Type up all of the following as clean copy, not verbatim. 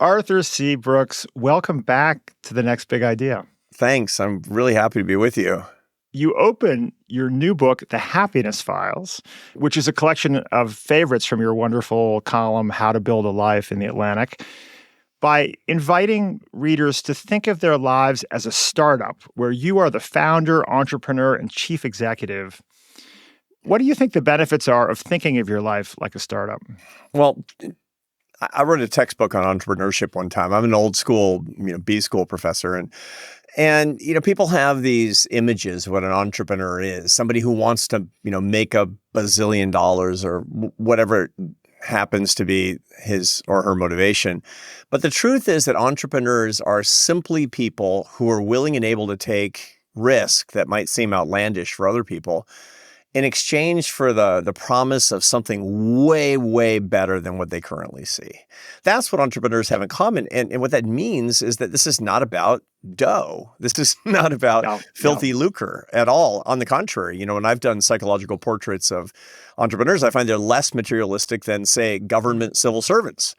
Arthur C. Brooks, welcome back to The Next Big Idea. Thanks. I'm really happy to be with you. You open your new book, The Happiness Files, which is a collection of favorites from your wonderful column, How to Build a Life in The Atlantic, by inviting readers to think of their lives as a startup where you are the founder, entrepreneur, and chief executive. What do you think the benefits are of thinking of your life like a startup? Well, I wrote a textbook on entrepreneurship one time. I'm an old school, B school professor, and people have these images of what an entrepreneur is, somebody who wants to, make a bazillion dollars or whatever happens to be his or her motivation. But the truth is that entrepreneurs are simply people who are willing and able to take risk that might seem outlandish for other people in exchange for the promise of something way, way better than what they currently see. That's what entrepreneurs have in common. And what that means is that this is not about dough. This is not about filthy lucre at all. On the contrary, when I've done psychological portraits of entrepreneurs, I find they're less materialistic than, say, government civil servants.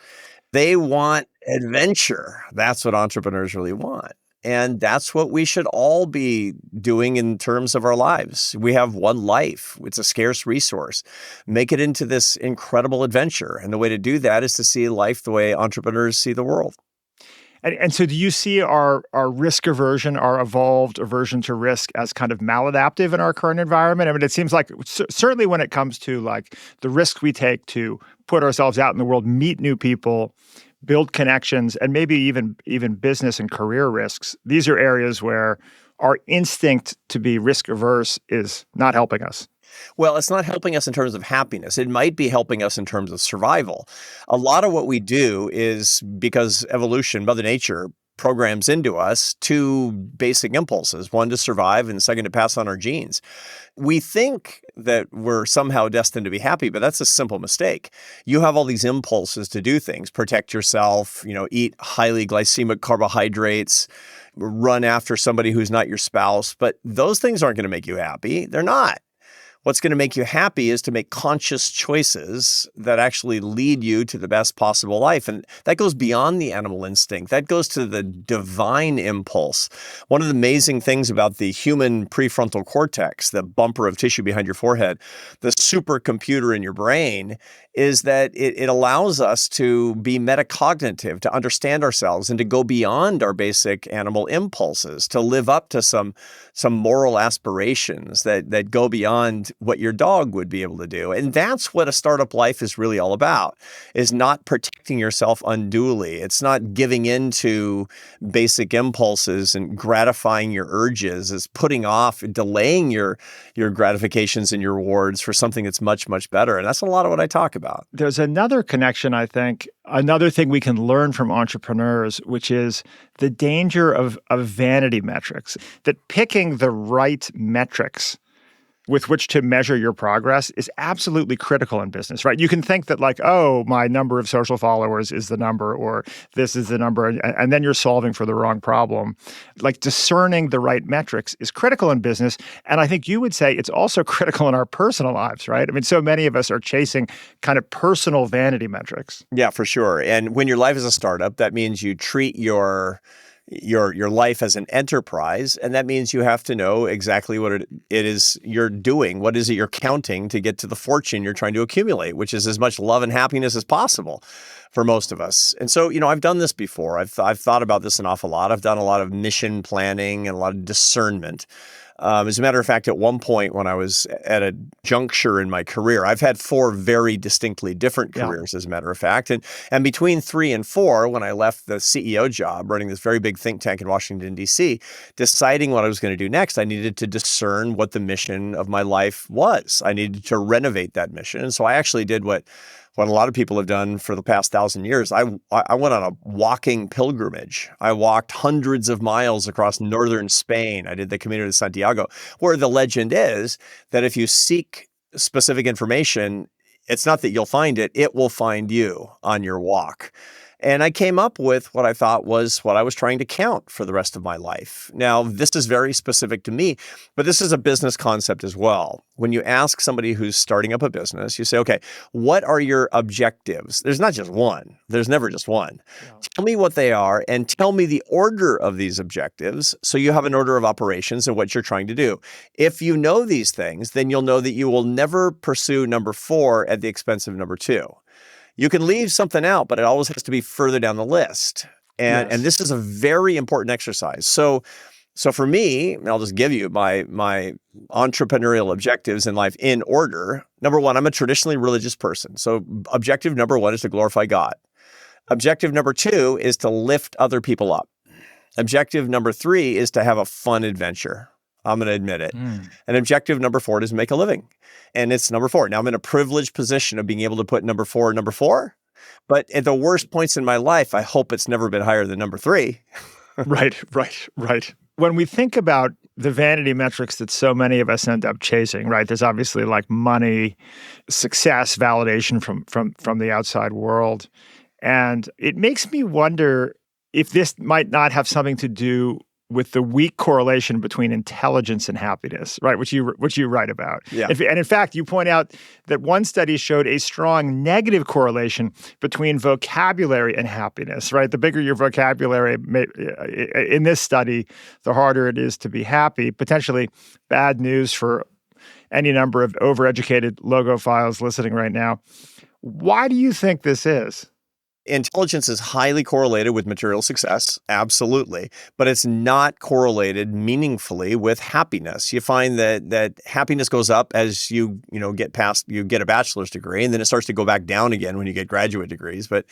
They want adventure. That's what entrepreneurs really want. And that's what we should all be doing in terms of our lives. We have one life. It's a scarce resource. Make it into this incredible adventure. And the way to do that is to see life the way entrepreneurs see the world. And so do you see our risk aversion, our evolved aversion to risk as kind of maladaptive in our current environment? I mean, it seems like certainly when it comes to like the risk we take to put ourselves out in the world, meet new people, build connections, and maybe even business and career risks. These are areas where our instinct to be risk averse is not helping us. Well, it's not helping us in terms of happiness. It might be helping us in terms of survival. A lot of what we do is because evolution, Mother Nature, programs into us two basic impulses, one to survive and second to pass on our genes. We think that we're somehow destined to be happy, but that's a simple mistake. You have all these impulses to do things, protect yourself, eat highly glycemic carbohydrates, run after somebody who's not your spouse, but those things aren't going to make you happy. They're not. What's going to make you happy is to make conscious choices that actually lead you to the best possible life. And that goes beyond the animal instinct. That goes to the divine impulse. One of the amazing things about the human prefrontal cortex, the bumper of tissue behind your forehead, the supercomputer in your brain, is that it allows us to be metacognitive, to understand ourselves and to go beyond our basic animal impulses, to live up to some moral aspirations that go beyond what your dog would be able to do. And that's what a startup life is really all about, is not protecting yourself unduly. It's not giving in to basic impulses and gratifying your urges. It's putting off and delaying your gratifications and your rewards for something that's much, much better. And that's a lot of what I talk about. There's another connection, I think, another thing we can learn from entrepreneurs, which is the danger of vanity metrics, that picking the right metrics with which to measure your progress is absolutely critical in business, right? You can think that like, oh, my number of social followers is the number, or this is the number, and then you're solving for the wrong problem. Like discerning the right metrics is critical in business. And I think you would say it's also critical in our personal lives, right? I mean, so many of us are chasing kind of personal vanity metrics. Yeah, for sure. And when your life is a startup, that means you treat your life as an enterprise, and that means you have to know exactly what it is you're doing. What is it you're counting to get to the fortune you're trying to accumulate, which is as much love and happiness as possible for most of us. And so, I've done this before. I've thought about this an awful lot. I've done a lot of mission planning and a lot of discernment. As a matter of fact, at one point when I was at a juncture in my career, I've had 4 very distinctly different careers, as a matter of fact. And between 3 and 4, when I left the CEO job, running this very big think tank in Washington, D.C., deciding what I was going to do next, I needed to discern what the mission of my life was. I needed to renovate that mission. And so I actually did what a lot of people have done for the past 1,000 years. I went on a walking pilgrimage. I walked hundreds of miles across northern Spain. I did the Camino de Santiago, where the legend is that if you seek specific information, it's not that you'll find it, it will find you on your walk. And I came up with what I thought was what I was trying to count for the rest of my life. Now, this is very specific to me, but this is a business concept as well. When you ask somebody who's starting up a business, you say, okay, what are your objectives? There's not just one. There's never just one. Yeah. Tell me what they are and tell me the order of these objectives so you have an order of operations and what you're trying to do. If you know these things, then you'll know that you will never pursue number 4 at the expense of number 2. You can leave something out, but it always has to be further down the list. And Yes. this is a very important exercise. So for me, and I'll just give you my entrepreneurial objectives in life in order. Number 1, I'm a traditionally religious person. So objective number 1 is to glorify God. Objective number 2 is to lift other people up. Objective number 3 is to have a fun adventure. I'm going to admit it. And objective number 4 is make a living. And it's number 4. Now I'm in a privileged position of being able to put number 4, but at the worst points in my life, I hope it's never been higher than number 3. Right. When we think about the vanity metrics that so many of us end up chasing, right? There's obviously like money, success, validation from the outside world. And it makes me wonder if this might not have something to do with the weak correlation between intelligence and happiness, right? Which you write about. Yeah. And in fact, you point out that one study showed a strong negative correlation between vocabulary and happiness, right? The bigger your vocabulary, in this study, the harder it is to be happy. Potentially bad news for any number of overeducated logophiles listening right now. Why do you think this is? Intelligence is highly correlated with material success, absolutely, but it's not correlated meaningfully with happiness. You find that happiness goes up as you get a bachelor's degree, and then it starts to go back down again when you get graduate degrees. But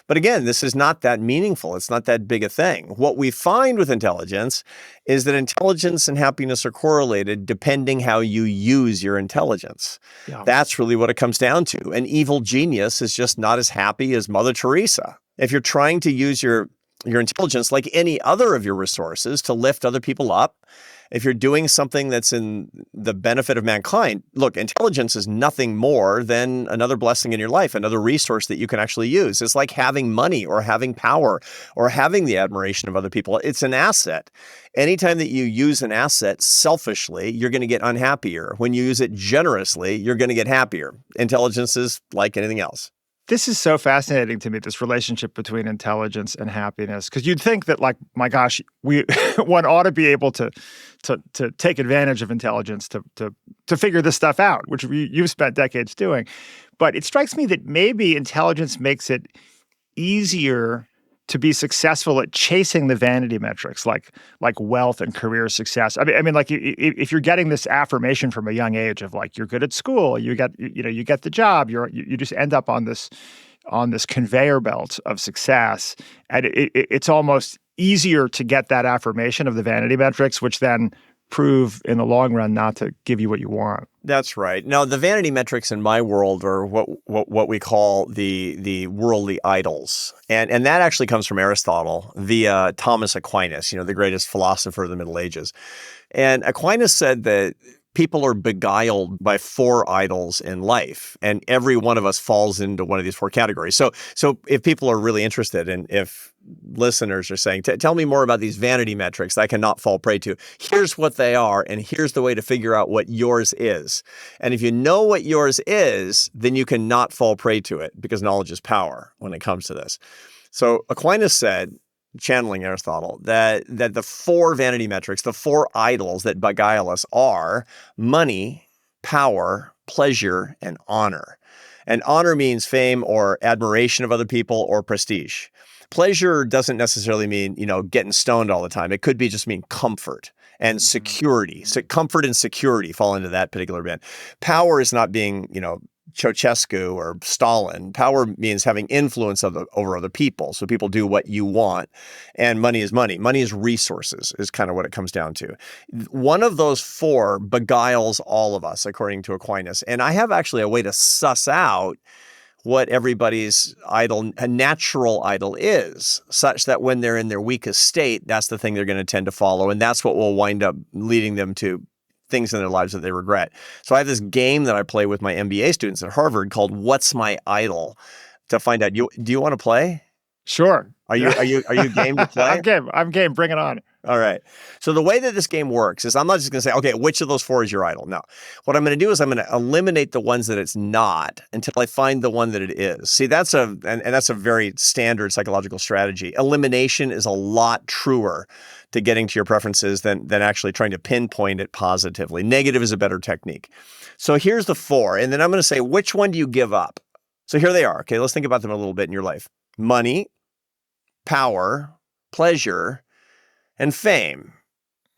again, this is not that meaningful. It's not that big a thing. What we find with intelligence is that intelligence and happiness are correlated depending how you use your intelligence. Yeah. That's really what it comes down to. An evil genius is just not as happy as Mother Teresa. If you're trying to use your intelligence like any other of your resources to lift other people up, if you're doing something that's in the benefit of mankind, look, intelligence is nothing more than another blessing in your life, another resource that you can actually use. It's like having money or having power or having the admiration of other people. It's an asset. Anytime that you use an asset selfishly, you're going to get unhappier. When you use it generously, you're going to get happier. Intelligence is like anything else. This is so fascinating to me, this relationship between intelligence and happiness, because you'd think that, like, my gosh, one ought to be able to take advantage of intelligence to figure this stuff out, which you've spent decades doing. But it strikes me that maybe intelligence makes it easier to be successful at chasing the vanity metrics like wealth and career success. I mean, like if you're getting this affirmation from a young age of like you're good at school, you get the job, you just end up on this conveyor belt of success, and it's almost easier to get that affirmation of the vanity metrics, which then prove in the long run not to give you what you want. That's right. Now, the vanity metrics in my world are what we call the worldly idols. And that actually comes from Aristotle via Thomas Aquinas, the greatest philosopher of the Middle Ages. And Aquinas said that people are beguiled by 4 idols in life, and every one of us falls into one of these 4 categories. So if people are really interested, and if listeners are saying, tell me more about these vanity metrics that I cannot fall prey to, here's what they are, and here's the way to figure out what yours is. And if you know what yours is, then you cannot fall prey to it, because knowledge is power when it comes to this. So Aquinas said, channeling Aristotle, that the 4 vanity metrics, the 4 idols that beguile us are money, power, pleasure, and honor. And honor means fame or admiration of other people or prestige. Pleasure doesn't necessarily mean, getting stoned all the time. It could be just mean comfort and security. So comfort and security fall into that particular bin. Power is not being, Ceausescu or Stalin. Power means having influence over other people. So people do what you want. And money is money. Money is resources, is kind of what it comes down to. One of those 4 beguiles all of us, according to Aquinas. And I have actually a way to suss out what everybody's natural idol is, such that when they're in their weakest state, that's the thing they're going to tend to follow. And that's what will wind up leading them to things in their lives that they regret. So I have this game that I play with my MBA students at Harvard called What's My Idol, to find out. Do you want to play? Sure. Are you game to play? I'm game. I'm game. Bring it on. All right. So the way that this game works is I'm not just going to say, okay, which of those four is your idol? No. What I'm going to do is I'm going to eliminate the ones that it's not until I find the one that it is. See, that's and that's a very standard psychological strategy. Elimination is a lot truer to getting to your preferences than actually trying to pinpoint it positively. Negative is a better technique. So here's the four. And then I'm going to say, which one do you give up? So here they are. Okay, let's think about them a little bit in your life. Money, power, pleasure, and fame.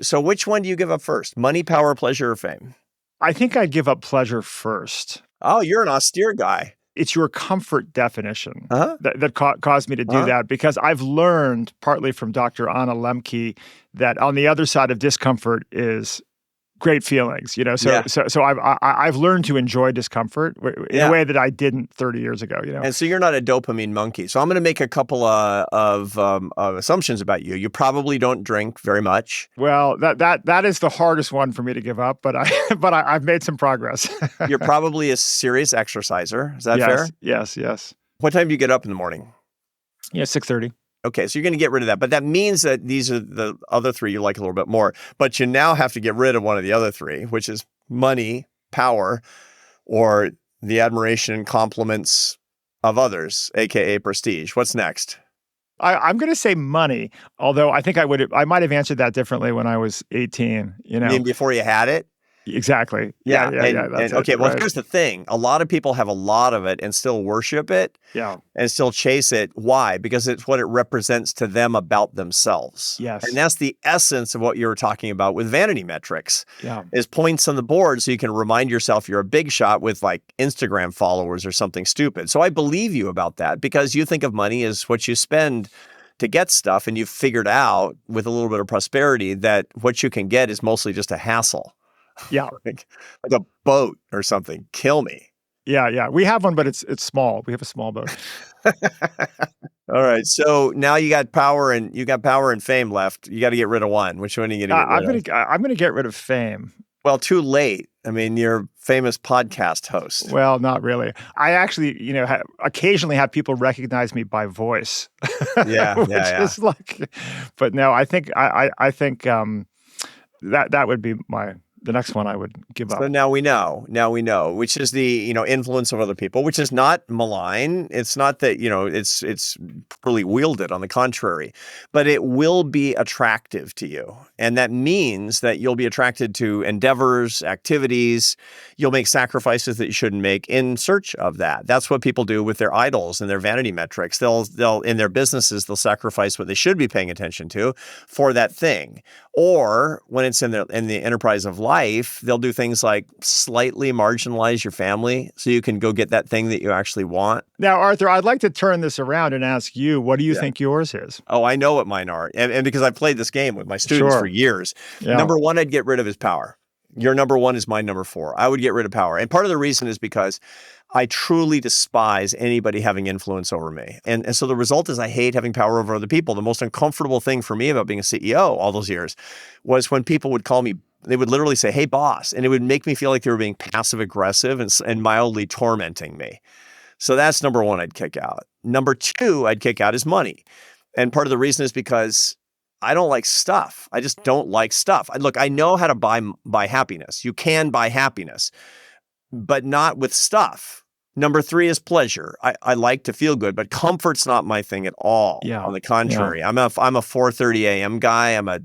So which one do you give up first? Money, power, pleasure, or fame? I think I'd give up pleasure first. Oh, you're an austere guy. It's your comfort definition Uh-huh. that caused me to do that, because I've learned partly from Dr. Anna Lemke that on the other side of discomfort is great feelings, you know. So I've learned to enjoy discomfort in a way that I didn't 30 years ago, you know. And so you're not a dopamine monkey. So I'm going to make a couple of assumptions about you. You probably don't drink very much. Well, that is the hardest one for me to give up, but I've made some progress. You're probably a serious exerciser. Is that fair? Yes. What time do you get up in the morning? Yeah, 6:30. Okay, so you're going to get rid of that. But that means that these are the other three you like a little bit more. But you now have to get rid of one of the other three, which is money, power, or the admiration and compliments of others, aka prestige. What's next? I'm going to say money, although I think I might have answered that differently when I was 18, you know. You mean before you had it? Exactly. Yeah. That's okay, it, well, right. here's the thing. A lot of people have a lot of it and still worship it and still chase it. Why? Because it's what it represents to them about themselves. Yes. And that's the essence of what you were talking about with vanity metrics. Yeah. Is points on the board so you can remind yourself you're a big shot with like Instagram followers or something stupid. So I believe you about that because you think of money as what you spend to get stuff, and you've figured out with a little bit of prosperity that what you can get is mostly just a hassle. Yeah. like a boat or something. Kill me. Yeah. We have one, but it's small. We have a small boat. All right. So now you got power and fame left. You got to get rid of one. Which one are you going to get rid of? I'm gonna get rid of fame. Well, too late. I mean, you're a famous podcast host. Well, not really. I actually, you know, occasionally have people recognize me by voice. Which is like, but no, I think that would be the next one I would give up. So now we know, which is the, you know, influence of other people, which is not malign. It's not that, you know, it's poorly wielded, on the contrary, but it will be attractive to you. And that means that you'll be attracted to endeavors, activities. You'll make sacrifices that you shouldn't make in search of that. That's what people do with their idols and their vanity metrics. They'll in their businesses, they'll sacrifice what they should be paying attention to for that thing. Or when it's in the enterprise of life, they'll do things like slightly marginalize your family so you can go get that thing that you actually want. Now, Arthur, I'd like to turn this around and ask you, what do you think yours is? Oh, I know what mine are. And because I've played this game with my students for years. Yeah. Number one, I'd get rid of is power. Your number one is my number four. I would get rid of power. And part of the reason is because I truly despise anybody having influence over me. And so the result is I hate having power over other people. The most uncomfortable thing for me about being a CEO all those years was when people would call me, they would literally say, "Hey, boss." And it would make me feel like they were being passive aggressive and mildly tormenting me. So that's number one I'd kick out. Number two I'd kick out is money. And part of the reason is because I don't like stuff. I just don't like stuff. Look, I know how to buy happiness. You can buy happiness, but not with stuff. Number three is pleasure. I like to feel good, but comfort's not my thing at all. Yeah. On the contrary, I'm a 4:30 a.m. guy. I'm a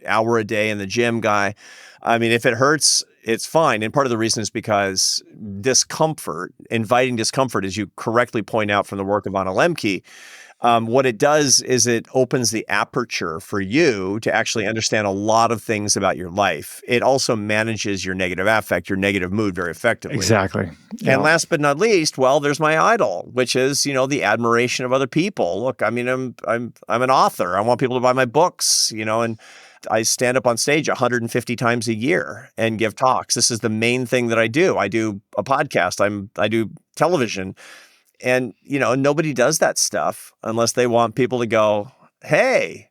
hour a day in the gym guy. I mean, if it hurts, it's fine. And part of the reason is because discomfort, inviting discomfort, as you correctly point out from the work of Anna Lemke, what it does is it opens the aperture for you to actually understand a lot of things about your life. It also manages your negative affect, your negative mood very effectively. Exactly. Yeah. And last but not least, well, there's my idol, which is, you know, the admiration of other people. Look, I mean, I'm an author. I want people to buy my books, you know, and I stand up on stage 150 times a year and give talks. This is the main thing that I do. I do a podcast. I do television. And, you know, nobody does that stuff unless they want people to go, "Hey,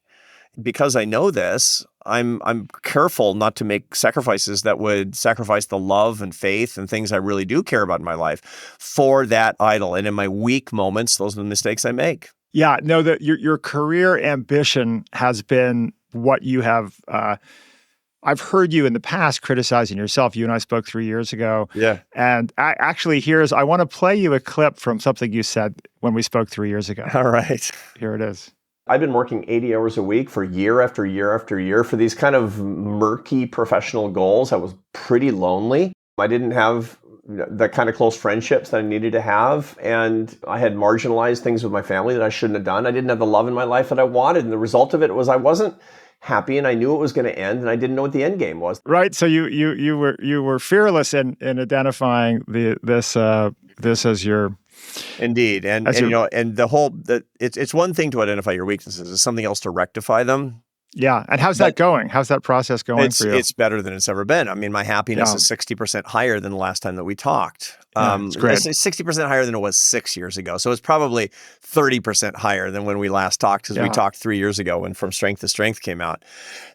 because I know this, I'm careful not to make sacrifices that would sacrifice the love and faith and things I really do care about in my life for that idol." And in my weak moments, those are the mistakes I make. Yeah, no, that your career ambition has been what you have. I've heard you in the past criticizing yourself. You and I spoke 3 years ago, Yeah. and actually, I want to play you a clip from something you said when we spoke 3 years ago. All right. Here it is. I've been working 80 hours a week for year after year after year for these kind of murky professional goals. I was pretty lonely. I didn't have the kind of close friendships that I needed to have. And I had marginalized things with my family that I shouldn't have done. I didn't have the love in my life that I wanted. And the result of it was I wasn't happy, and I knew it was going to end, and I didn't know what the end game was. Right. So you were fearless in identifying this as your. Indeed. And it's one thing to identify your weaknesses. It's something else to rectify them. Yeah. And how's that going? How's that process going for you? It's better than it's ever been. I mean, my happiness is 60% higher than the last time that we talked. It's great. It's 60% higher than it was 6 years ago. So it's probably 30% higher than when we last talked, because we talked 3 years ago when From Strength to Strength came out.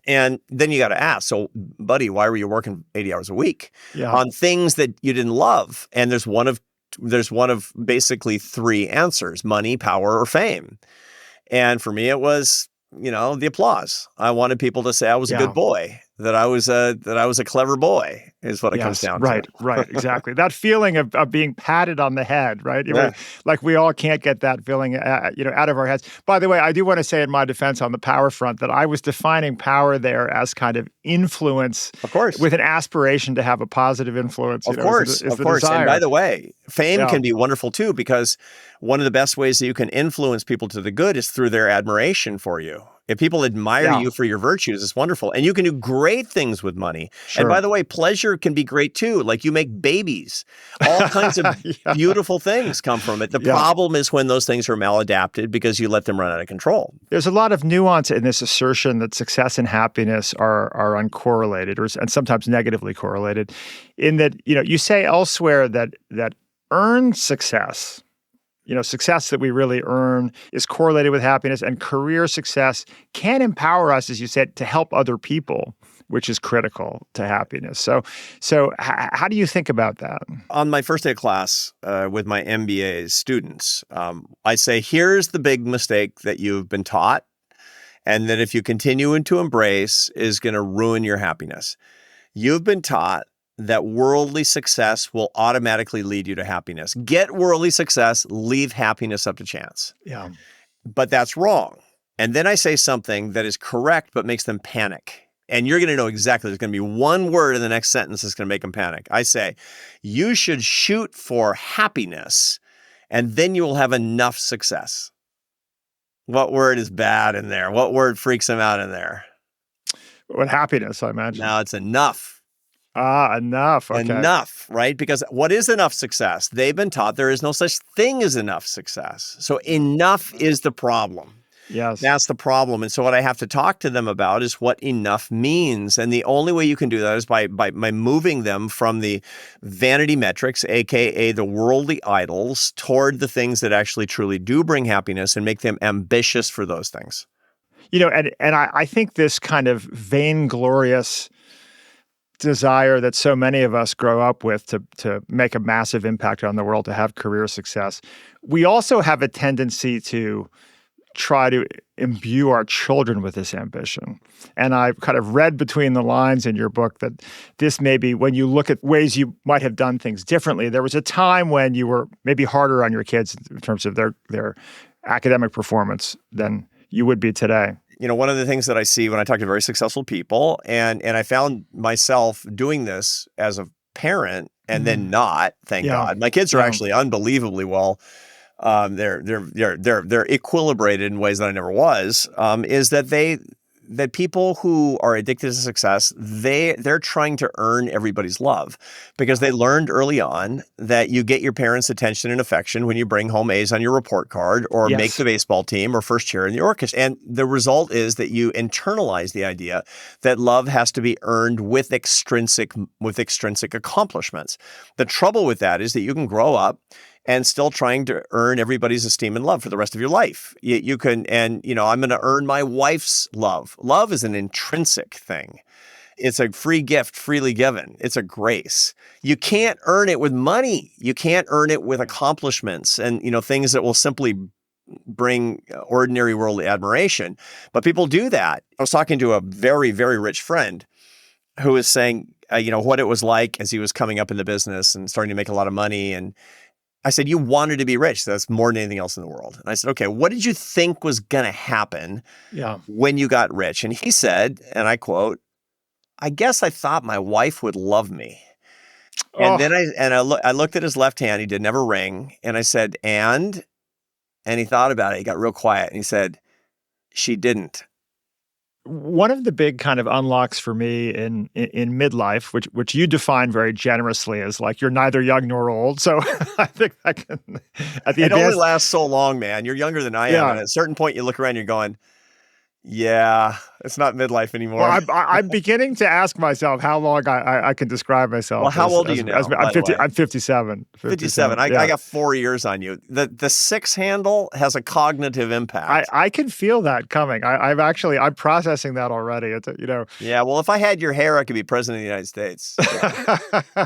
And then you got to ask, so buddy, why were you working 80 hours a week on things that you didn't love? And there's one of basically three answers: money, power, or fame. And for me, it was, the applause. I wanted people to say I was a good boy, that I was a clever boy, is what it comes down to. Right, exactly. That feeling of being patted on the head, right? Like we all can't get that feeling, out of our heads. By the way, I do want to say in my defense on the power front that I was defining power there as kind of influence, of course, with an aspiration to have a positive influence. Of course. Desire. And by the way, fame can be wonderful too, because one of the best ways that you can influence people to the good is through their admiration for you. If people admire you for your virtues, it's wonderful. And you can do great things with money. Sure. And by the way, pleasure can be great too. Like you make babies. All kinds of beautiful things come from it. The problem is when those things are maladapted because you let them run out of control. There's a lot of nuance in this assertion that success and happiness are uncorrelated and sometimes negatively correlated, in that, you say elsewhere that earned success, success that we really earn, is correlated with happiness, and career success can empower us, as you said, to help other people, which is critical to happiness. So how do you think about that? On my first day of class with my MBA students, I say, here's the big mistake that you've been taught, and that if you continue to embrace is going to ruin your happiness. You've been taught that worldly success will automatically lead you to happiness. Get worldly success, leave happiness up to chance. Yeah. But that's wrong. And then I say something that is correct but makes them panic. And you're going to know exactly, there's going to be one word in the next sentence that's going to make them panic. I say, you should shoot for happiness, and then you will have enough success. What word is bad in there? What word freaks them out in there? What, happiness, I imagine. Now it's enough. Enough. Okay. Enough, right? Because what is enough success? They've been taught there is no such thing as enough success. So enough is the problem. Yes. That's the problem. And so what I have to talk to them about is what enough means. And the only way you can do that is by moving them from the vanity metrics, AKA the worldly idols, toward the things that actually truly do bring happiness, and make them ambitious for those things. And I think this kind of vainglorious desire that so many of us grow up with to make a massive impact on the world, to have career success, we also have a tendency to try to imbue our children with this ambition. And I've kind of read between the lines in your book that this may be, when you look at ways you might have done things differently, there was a time when you were maybe harder on your kids in terms of their academic performance than you would be today. One of the things that I see when I talk to very successful people, and I found myself doing this as a parent, and then not, thank God. My kids are actually unbelievably well. They're equilibrated in ways that I never was. Is that people who are addicted to success, they're trying to earn everybody's love, because they learned early on that you get your parents' attention and affection when you bring home A's on your report card, or make the baseball team, or first chair in the orchestra. And the result is that you internalize the idea that love has to be earned with extrinsic accomplishments. The trouble with that is that you can grow up and still trying to earn everybody's esteem and love for the rest of your life. You can, I'm going to earn my wife's love. Love is an intrinsic thing. It's a free gift, freely given. It's a grace. You can't earn it with money. You can't earn it with accomplishments and, things that will simply bring ordinary worldly admiration. But people do that. I was talking to a very, very rich friend who was saying, what it was like as he was coming up in the business and starting to make a lot of money. And I said, you wanted to be rich. That's more than anything else in the world. And I said, okay, what did you think was going to happen when you got rich? And he said, and I quote, I guess I thought my wife would love me. And then I looked at his left hand. He didn't have a ring. And I said, and he thought about it. He got real quiet. And he said, she didn't. One of the big kind of unlocks for me in midlife, which you define very generously as like you're neither young nor old. So I think I can. It only lasts so long, man. You're younger than I am. And at a certain point, you look around, you're going, yeah, it's not midlife anymore. Well, I'm beginning to ask myself how long I can describe myself. Well, how old are you now? I'm 57. 57. I got 4 years on you. The 6 handle has a cognitive impact. I can feel that coming. I'm processing that already. Yeah. Well, if I had your hair, I could be president of the United States. Yeah.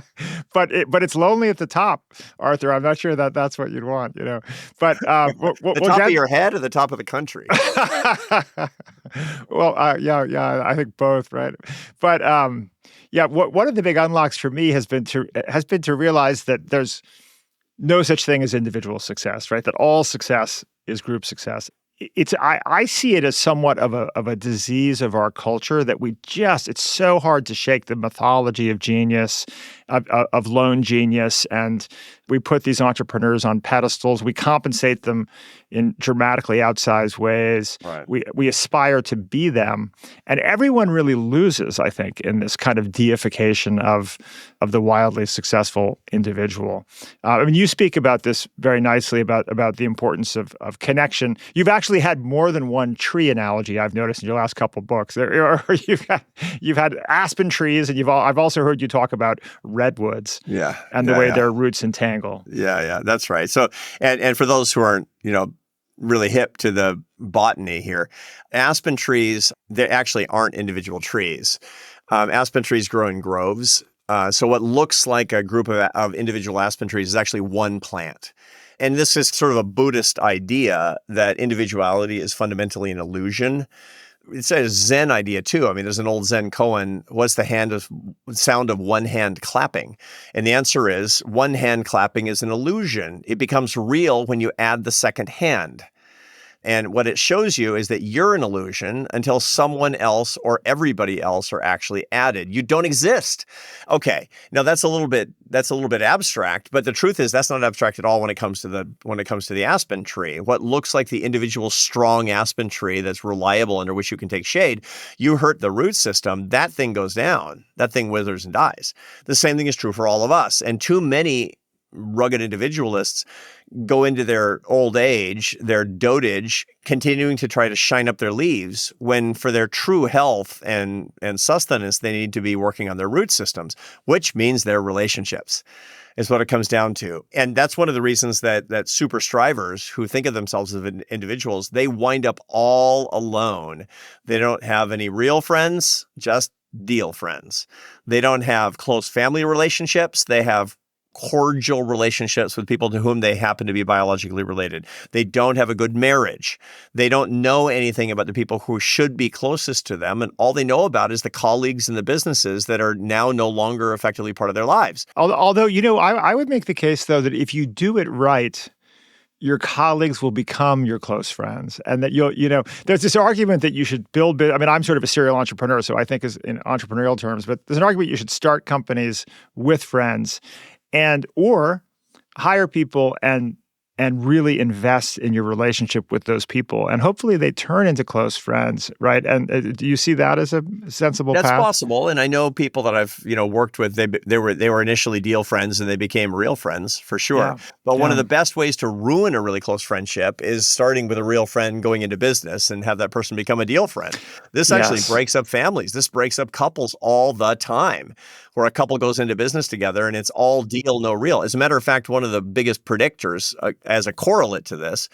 but it's lonely at the top, Arthur. I'm not sure that's what you'd want. But the top of your head or the top of the country. Well, yeah, I think both, right? But one of the big unlocks for me has been to realize that there's no such thing as individual success, right? That all success is group success. I see it as somewhat of a disease of our culture that it's so hard to shake the mythology of genius, of lone genius, and we put these entrepreneurs on pedestals. We compensate them in dramatically outsized ways. Right. We aspire to be them, and everyone really loses, I think, in this kind of deification of the wildly successful individual. You speak about this very nicely about the importance of connection. You've actually had more than one tree analogy I've noticed in your last couple of books. You've had aspen trees, and I've also heard you talk about redwoods. Yeah, and the way their roots entangle. Yeah, that's right. So, and for those who aren't, really hip to the botany here, aspen trees, they actually aren't individual trees. Aspen trees grow in groves. So what looks like a group of individual aspen trees is actually one plant. And this is sort of a Buddhist idea that individuality is fundamentally an illusion. It's a Zen idea too. There's an old Zen koan, what's the sound of one hand clapping? And the answer is one hand clapping is an illusion. It becomes real when you add the second hand. And what it shows you is that you're an illusion until someone else or everybody else are actually added. You don't exist. Okay. Now that's a little bit abstract, but the truth is that's not abstract at all when it comes to the aspen tree. What looks like the individual strong aspen tree that's reliable under which you can take shade, you hurt the root system, that thing goes down. That thing withers and dies. The same thing is true for all of us. And too many rugged individualists go into their old age, their dotage, continuing to try to shine up their leaves when for their true health and sustenance, they need to be working on their root systems, which means their relationships is what it comes down to. And that's one of the reasons that super strivers who think of themselves as individuals, they wind up all alone. They don't have any real friends, just deal friends. They don't have close family relationships. They have cordial relationships with people to whom they happen to be biologically related. They don't have a good marriage. They don't know anything about the people who should be closest to them. And all they know about is the colleagues and the businesses that are now no longer effectively part of their lives. Although, I would make the case, though, that if you do it right, your colleagues will become your close friends. And that there's this argument that you should build, I'm sort of a serial entrepreneur, so I think is in entrepreneurial terms, but there's an argument you should start companies with friends or hire people and really invest in your relationship with those people. And hopefully they turn into close friends, right? And do you see that as a sensible path? That's possible. And I know people that I've, worked with, they were initially deal friends and they became real friends for sure. Yeah. But one of the best ways to ruin a really close friendship is starting with a real friend going into business and have that person become a deal friend. This actually breaks up families. This breaks up couples all the time, where a couple goes into business together and it's all deal, no real. As a matter of fact, one of the biggest predictors as a correlate to this,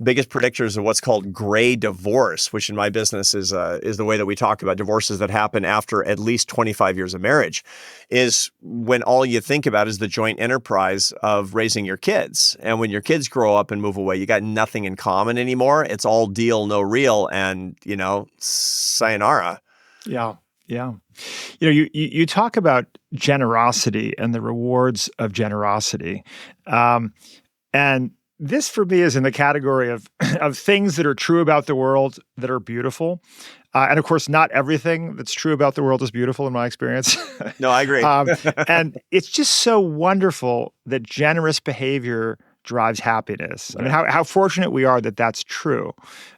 biggest predictors of what's called gray divorce, which in my business is the way that we talk about divorces that happen after at least 25 years of marriage, is when all you think about is the joint enterprise of raising your kids. And when your kids grow up and move away, you got nothing in common anymore. It's all deal, no real, and, sayonara. Yeah. Yeah. You talk about generosity and the rewards of generosity. And this for me is in the category of things that are true about the world that are beautiful. And of course, not everything that's true about the world is beautiful in my experience. No, I agree. And it's just so wonderful that generous behavior drives happiness. I mean, how fortunate we are that that's true.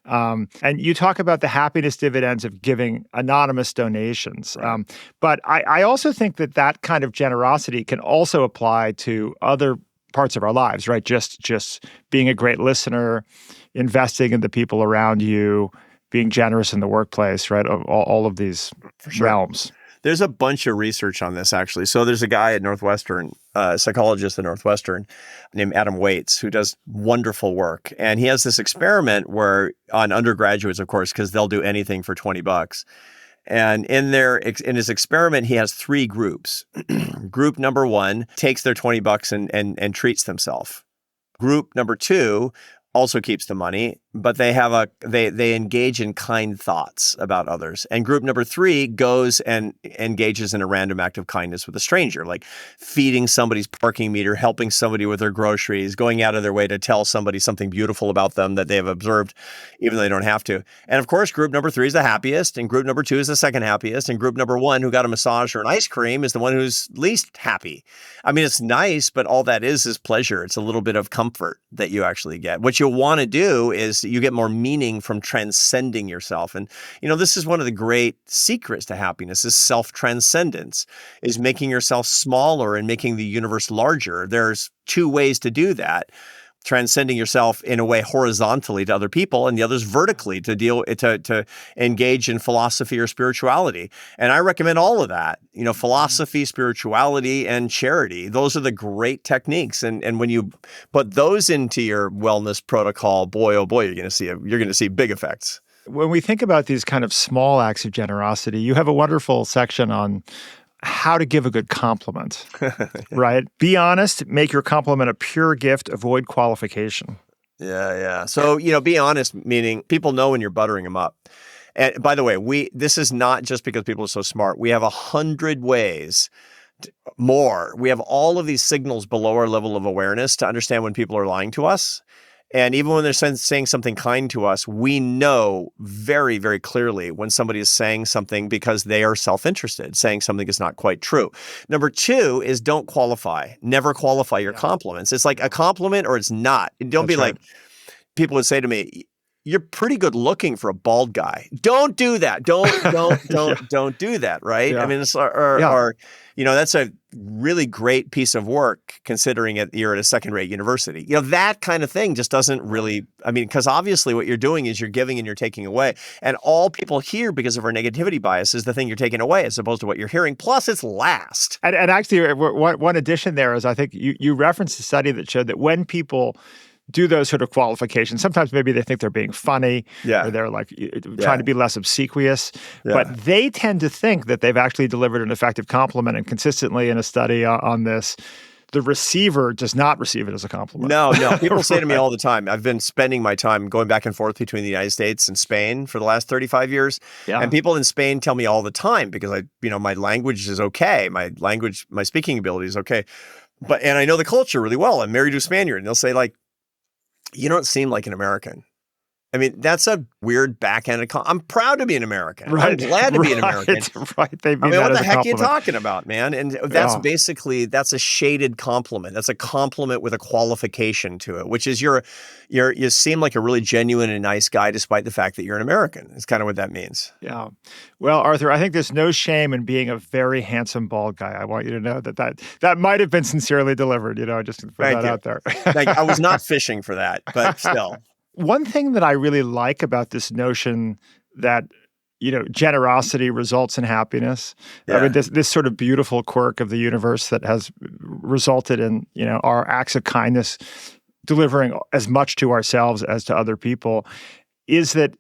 And you talk about the happiness dividends of giving anonymous donations. Right. But I also think that kind of generosity can also apply to other parts of our lives, right? Just being a great listener, investing in the people around you, being generous in the workplace, right? All of these realms. There's a bunch of research on this, actually. So there's a guy at Northwestern, a psychologist at Northwestern named Adam Waits, who does wonderful work. And he has this experiment where on undergraduates, of course, because they'll do anything for $20. And in his experiment, he has 3 groups. Group number 1 takes their $20 and treats themselves. Group number 2 also keeps the money, but they engage in kind thoughts about others. And group number 3 goes and engages in a random act of kindness with a stranger, like feeding somebody's parking meter, helping somebody with their groceries, going out of their way to tell somebody something beautiful about them that they have observed, even though they don't have to. And of course, group number 3 is the happiest, and group number 2 is the second happiest, and group number 1, who got a massage or an ice cream, is the one who's least happy. I mean, it's nice, but all that is pleasure. It's a little bit of comfort that you actually get. What you want to do is you get more meaning from transcending yourself. And, this is one of the great secrets to happiness is self-transcendence, is making yourself smaller and making the universe larger. There's 2 ways to do that. Transcending yourself in a way horizontally to other people, and the others vertically to engage in philosophy or spirituality. And I recommend all of that. Philosophy, spirituality, and charity. Those are the great techniques. And when you put those into your wellness protocol, boy, oh boy, you're going to see big effects. When we think about these kind of small acts of generosity, you have a wonderful section on how to give a good compliment, right? Be honest, make your compliment a pure gift, avoid qualification. Yeah. So, be honest, meaning people know when you're buttering them up. And by the way, this is not just because people are so smart. We have 100 ways more. We have all of these signals below our level of awareness to understand when people are lying to us. And even when they're saying something kind to us, we know very, very clearly when somebody is saying something because they are self-interested, saying something is not quite true. Number 2 is don't qualify. Never qualify your compliments. It's like a compliment or it's not. Don't be like, people would say to me, you're pretty good looking for a bald guy. Don't do that. Don't do that. Right. Yeah. I mean, that's a really great piece of work considering you're at a second-rate university. That kind of thing just doesn't really, because obviously what you're doing is you're giving and you're taking away. And all people hear because of our negativity bias is the thing you're taking away as opposed to what you're hearing. Plus it's last. And actually, one addition there is I think you referenced a study that showed that when people do those sort of qualifications, sometimes maybe they think they're being funny or they're like trying to be less obsequious, but they tend to think that they've actually delivered an effective compliment. And consistently in a study on this, the receiver does not receive it as a compliment. No. People say to me all the time, I've been spending my time going back and forth between the United States and Spain for the last 35 years. Yeah. And people in Spain tell me all the time because my language is okay. My speaking ability is okay. And I know the culture really well. I'm married to a Spaniard. And they'll say you don't seem like an American. I mean, that's a weird backhanded I'm proud to be an American. Right. I'm glad to be an American. Right. What the heck are you talking about, man? And that's that's a shaded compliment. That's a compliment with a qualification to it, which is you seem like a really genuine and nice guy despite the fact that you're an American. It's kind of what that means. Yeah. Well, Arthur, I think there's no shame in being a very handsome bald guy. I want you to know that might have been sincerely delivered, just to put that out there. I was not fishing for that, but still. One thing that I really like about this notion that, generosity results in happiness. Yeah. I mean, this sort of beautiful quirk of the universe that has resulted in, our acts of kindness delivering as much to ourselves as to other people, is that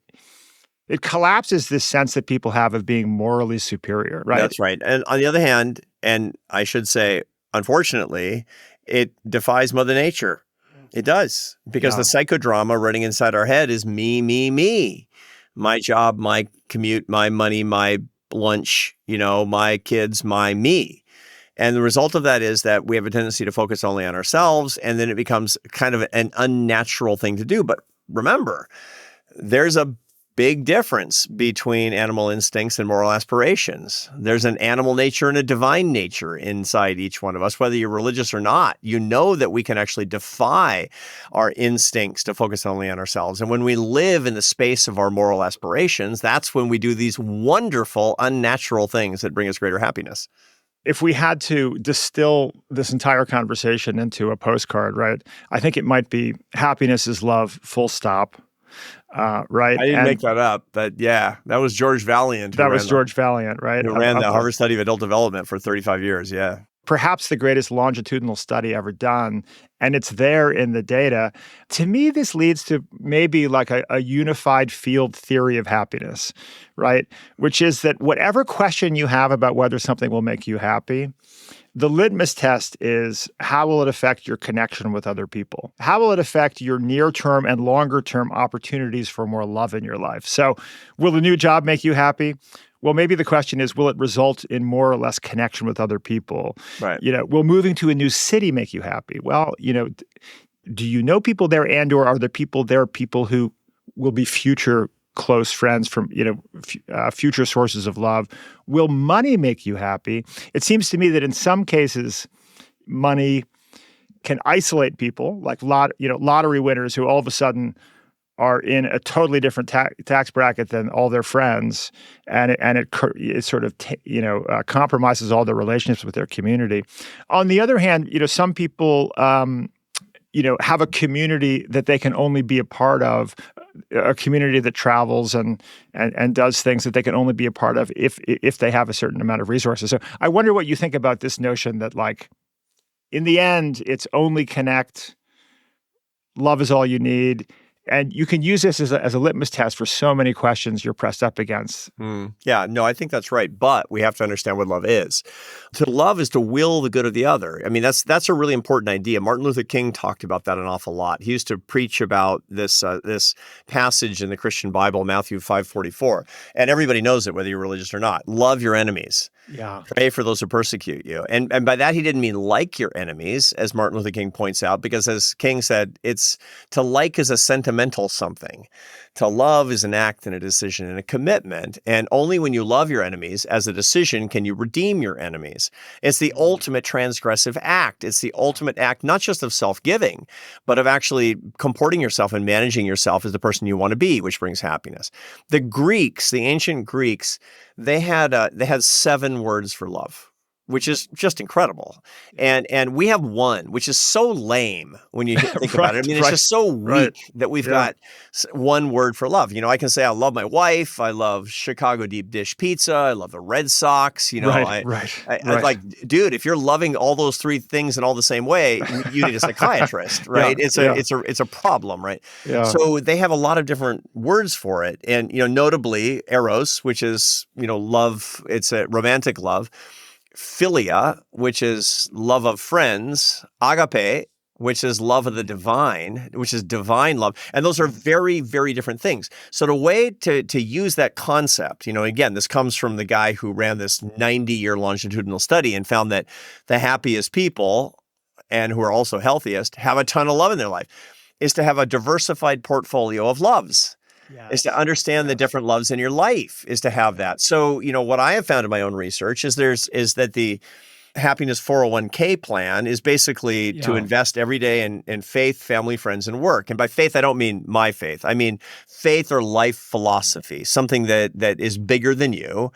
it collapses this sense that people have of being morally superior, right? That's right. And on the other hand, and I should say, unfortunately, it defies Mother Nature. It does, because the psychodrama running inside our head is me, me, me. My job, my commute, my money, my lunch, my kids, my me. And the result of that is that we have a tendency to focus only on ourselves, and then it becomes kind of an unnatural thing to do. But remember, there's a big difference between animal instincts and moral aspirations. There's an animal nature and a divine nature inside each one of us, whether you're religious or not. You know that we can actually defy our instincts to focus only on ourselves. And when we live in the space of our moral aspirations, that's when we do these wonderful, unnatural things that bring us greater happiness. If we had to distill this entire conversation into a postcard, right, I think it might be happiness is love, full stop. Right. I didn't make that up, but yeah, that was George Valiant. That was George Valiant, right? Who ran the Harvard Study of Adult Development for 35 years. Yeah. Perhaps the greatest longitudinal study ever done. And it's there in the data. To me, this leads to maybe like a unified field theory of happiness, right? Which is that whatever question you have about whether something will make you happy, the litmus test is how will it affect your connection with other people? How will it affect your near-term and longer-term opportunities for more love in your life? So will a new job make you happy? Well, maybe the question is, will it result in more or less connection with other people? Right. Will moving to a new city make you happy? Well, do you know people there, and or are the people there people who will be future close friends from, future sources of love? Will money make you happy? It seems to me that in some cases, money can isolate people, like lottery winners who all of a sudden are in a totally different tax bracket than all their friends, and it sort of compromises all their relationships with their community. On the other hand, some people have a community that they can only be a part of, a community that travels and does things that they can only be a part of if they have a certain amount of resources. So I wonder what you think about this notion that, like, in the end, it's only connect, love is all you need. And you can use this as a litmus test for so many questions you're pressed up against. Yeah, no, I think that's right. But we have to understand what love is. To love is to will the good of the other. I mean, that's a really important idea. Martin Luther King talked about that an awful lot. He used to preach about this passage in the Christian Bible, Matthew 5:44. And everybody knows it, whether you're religious or not. Love your enemies. Yeah. Pray for those who persecute you. And by that, he didn't mean like your enemies, as Martin Luther King points out, because as King said, it's to like is a sentimental something. To love is an act and a decision and a commitment. And only when you love your enemies as a decision can you redeem your enemies. It's the ultimate transgressive act. It's the ultimate act, not just of self-giving, but of actually comporting yourself and managing yourself as the person you want to be, which brings happiness. The Greeks, the ancient Greeks, they had 7 words for love, which is just incredible. And we have one, which is so lame when you think about it. I mean, it's just so weak that we've got one word for love. I can say I love my wife. I love Chicago deep dish pizza. I love the Red Sox. I like, dude, if you're loving all those 3 things in all the same way, you need a psychiatrist, right? It's a problem, right? Yeah. So they have a lot of different words for it. And, notably eros, which is, love. It's a romantic love. Philia, which is love of friends, agape, which is love of the divine, which is divine love. And those are very, very different things. So the way to use that concept, again, this comes from the guy who ran this 90-year longitudinal study and found that the happiest people, and who are also healthiest, have a ton of love in their life, is to have a diversified portfolio of loves. Yes. Is to understand the different loves in your life, is to have that. So, what I have found in my own research is that the happiness 401k plan is basically to invest every day in faith, family, friends, and work. And by faith, I don't mean my faith. I mean faith or life philosophy, something that is bigger than you.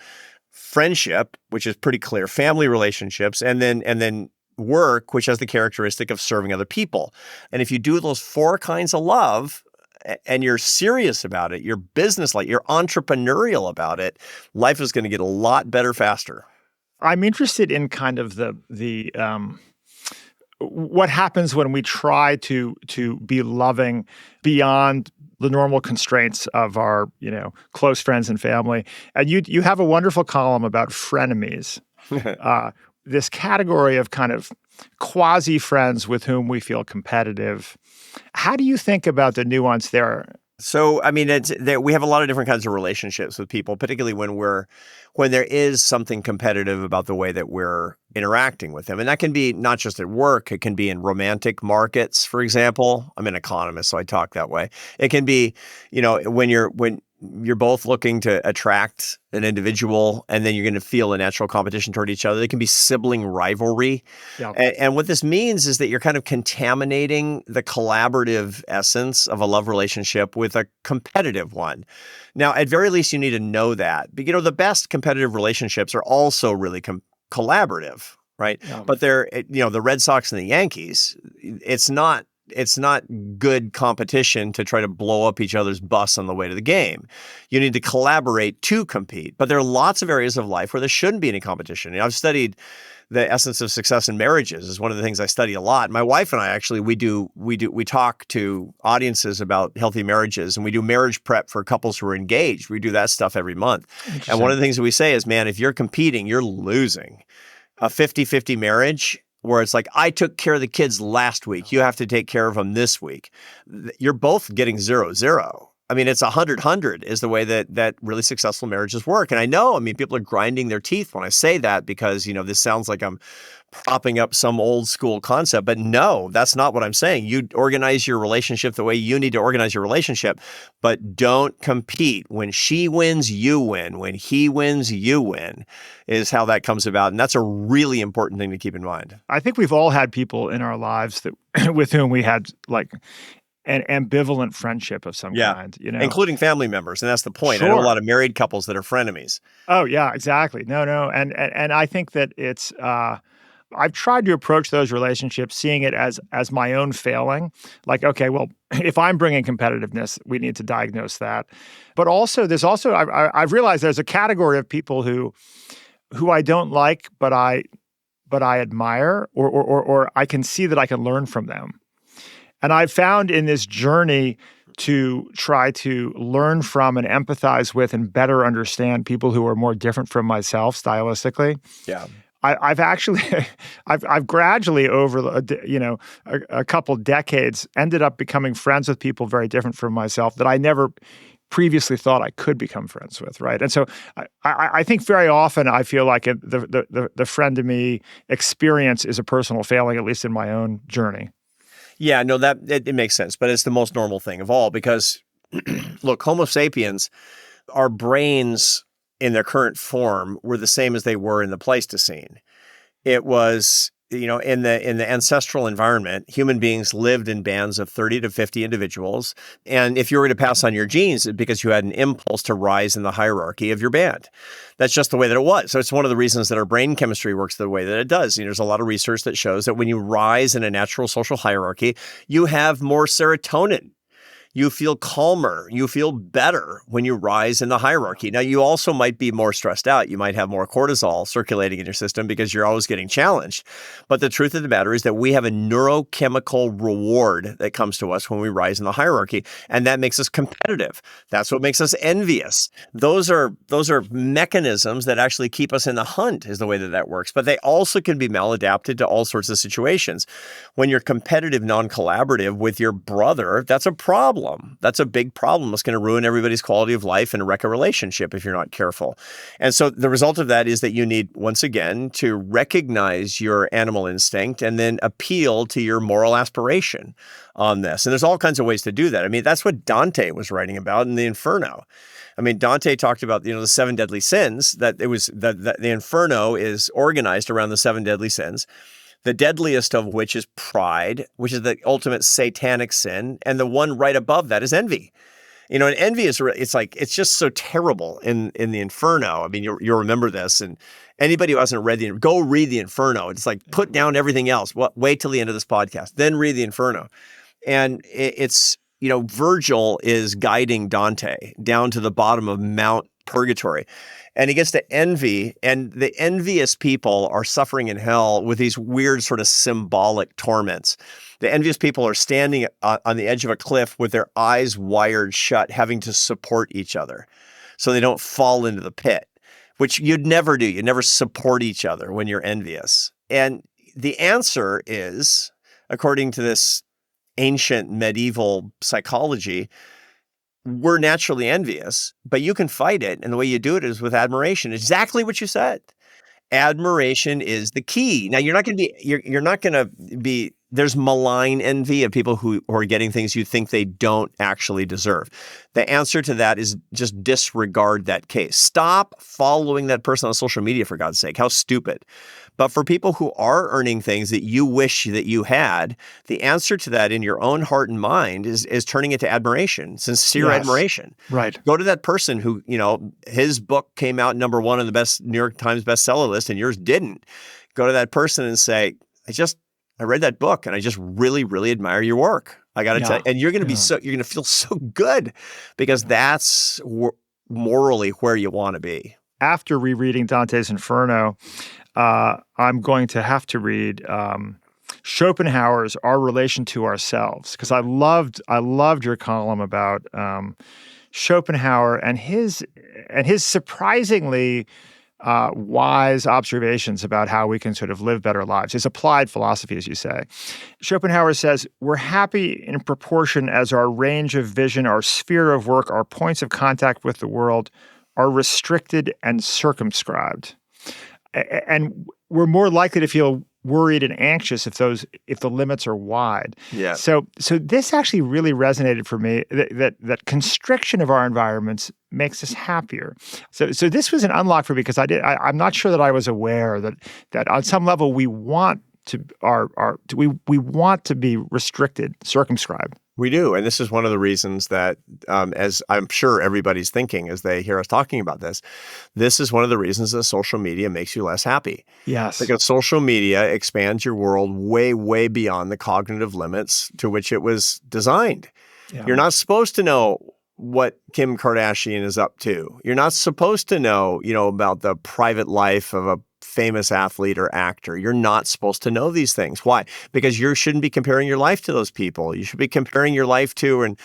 Friendship, which is pretty clear, family relationships, and then work, which has the characteristic of serving other people. And if you do those 4 kinds of love, and you're serious about it, you're business-like, you're entrepreneurial about it, life is going to get a lot better faster. I'm interested in kind of the what happens when we try to be loving beyond the normal constraints of our, close friends and family. And you have a wonderful column about frenemies, this category of kind of quasi friends with whom we feel competitive. How do you think about the nuance there? So, I mean, we have a lot of different kinds of relationships with people, particularly when there is something competitive about the way that we're interacting with them. And that can be not just at work, it can be in romantic markets, for example. I'm an economist, so I talk that way. It can be, when you're both looking to attract an individual and then you're going to feel a natural competition toward each other. It can be sibling rivalry. Yeah. And what this means is that you're kind of contaminating the collaborative essence of a love relationship with a competitive one. Now, at very least, you need to know that. But, the best competitive relationships are also really collaborative, right? Yeah. But they're, the Red Sox and the Yankees, it's not good competition to try to blow up each other's bus on the way to the game. You need to collaborate to compete. But there are lots of areas of life where there shouldn't be any competition. I've studied the essence of success in marriages is one of the things I study a lot. My wife and I actually, we talk to audiences about healthy marriages, and we do marriage prep for couples who are engaged. We do that stuff every month. And one of the things that we say is, man, if you're competing, you're losing. A 50-50 marriage where it's like, I took care of the kids last week. You have to take care of them this week. You're both getting 0-0. I mean, it's 100-100 is the way that really successful marriages work. And I know, people are grinding their teeth when I say that because, this sounds like I'm propping up some old school concept. But no, that's not what I'm saying. You organize your relationship the way you need to organize your relationship, but don't compete. When she wins, you win. When he wins, you win is how that comes about. And that's a really important thing to keep in mind. I think we've all had people in our lives that with whom we had like an ambivalent friendship of some kind, including family members. And that's the point. Sure. I know a lot of married couples that are frenemies. Oh, yeah, exactly. No. And I think that it's, I've tried to approach those relationships, seeing it as my own failing. Like, okay, well, if I'm bringing competitiveness, we need to diagnose that. But also, I've realized there's a category of people who I don't like, but I admire, or I can see that I can learn from them. And I've found in this journey to try to learn from and empathize with and better understand people who are more different from myself stylistically. Yeah. I've actually, I've gradually over a couple decades ended up becoming friends with people very different from myself that I never previously thought I could become friends with, right? And so I think very often I feel like the friend to me experience is a personal failing, at least in my own journey. Yeah, no, that it makes sense, but it's the most normal thing of all because, look, Homo sapiens, our brains in their current form were the same as they were in the Pleistocene. It was, in the ancestral environment, human beings lived in bands of 30 to 50 individuals. And if you were to pass on your genes, it's because you had an impulse to rise in the hierarchy of your band. That's just the way that it was. So it's one of the reasons that our brain chemistry works the way that it does. There's a lot of research that shows that when you rise in a natural social hierarchy, you have more serotonin. You feel calmer. You feel better when you rise in the hierarchy. Now, you also might be more stressed out. You might have more cortisol circulating in your system because you're always getting challenged. But the truth of the matter is that we have a neurochemical reward that comes to us when we rise in the hierarchy, and that makes us competitive. That's what makes us envious. Those are mechanisms that actually keep us in the hunt is the way that works. But they also can be maladapted to all sorts of situations. When you're competitive, non-collaborative with your brother, that's a problem. That's a big problem. It's going to ruin everybody's quality of life and wreck a relationship if you're not careful. And so the result of that is that you need, once again, to recognize your animal instinct and then appeal to your moral aspiration on this. And there's all kinds of ways to do that. That's what Dante was writing about in the Inferno. Dante talked about, the 7 deadly sins, that it was that the Inferno is organized around the 7 deadly sins. The deadliest of which is pride, which is the ultimate satanic sin. And the one right above that is envy. And envy is, it's just so terrible in the Inferno. You'll remember this. And anybody who hasn't read go read the Inferno. It's like, put down everything else. Wait till the end of this podcast, then read the Inferno. And it's, Virgil is guiding Dante down to the bottom of Mount purgatory. And he gets to envy, and the envious people are suffering in hell with these weird sort of symbolic torments. The envious people are standing on the edge of a cliff with their eyes wired shut, having to support each other so they don't fall into the pit, which you'd never do. You never support each other when you're envious. And the answer is, according to this ancient medieval psychology, we're naturally envious, but you can fight it. And the way you do it is with admiration. Exactly what you said. Admiration is the key. Now, you're not going to be, there's malign envy of people who are getting things you think they don't actually deserve. The answer to that is just disregard that case. Stop following that person on social media, for God's sake. How stupid. But for people who are earning things that you wish that you had, the answer to that in your own heart and mind is turning it to admiration, sincere admiration. Right. Go to that person who, his book came out number one on the best New York Times bestseller list and yours didn't. Go to that person and say, I read that book and I just really, really admire your work. I got to tell you, and you're going to you're going to feel so good because that's morally where you want to be. After rereading Dante's Inferno, I'm going to have to read Schopenhauer's Our Relation to Ourselves, because I loved your column about Schopenhauer and his surprisingly wise observations about how we can sort of live better lives. His applied philosophy, as you say. Schopenhauer says, we're happy in proportion as our range of vision, our sphere of work, our points of contact with the world are restricted and circumscribed. And we're more likely to feel worried and anxious if the limits are wide. Yeah. So this actually really resonated for me, that constriction of our environments makes us happier. So this was an unlock for me because I'm not sure that I was aware that on some level we want to we want to be restricted, circumscribed. We do. And this is one of the reasons that, as I'm sure everybody's thinking as they hear us talking about this is one of the reasons that social media makes you less happy. Yes. Because social media expands your world way, way beyond the cognitive limits to which it was designed. Yeah. You're not supposed to know what Kim Kardashian is up to. You're not supposed to know, about the private life of a famous athlete or actor. You're not supposed to know these things. Why? Because you shouldn't be comparing your life to those people. You should be comparing your life to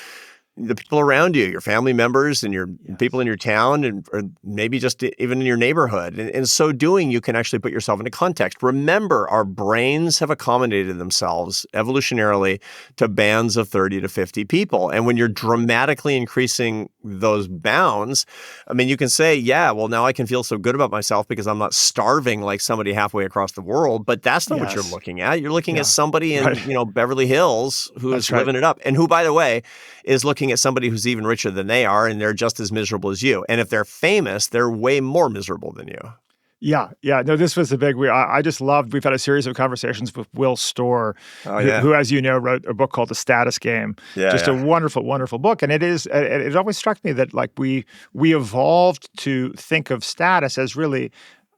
the people around you, your family members and your people in your town or maybe just even in your neighborhood. And in so doing, you can actually put yourself into context. Remember, our brains have accommodated themselves evolutionarily to bands of 30 to 50 people. And when you're dramatically increasing those bounds, you can say, now I can feel so good about myself because I'm not starving like somebody halfway across the world. But that's not what you're looking at. You're looking at somebody in Beverly Hills who is living it up. And who, by the way, is looking at somebody who's even richer than they are, and they're just as miserable as you. And if they're famous, they're way more miserable than you. Yeah. No, this was a big. I just loved. We've had a series of conversations with Will Storr, who, as you know, wrote a book called The Status Game. A wonderful, wonderful book. And it always struck me that we evolved to think of status as really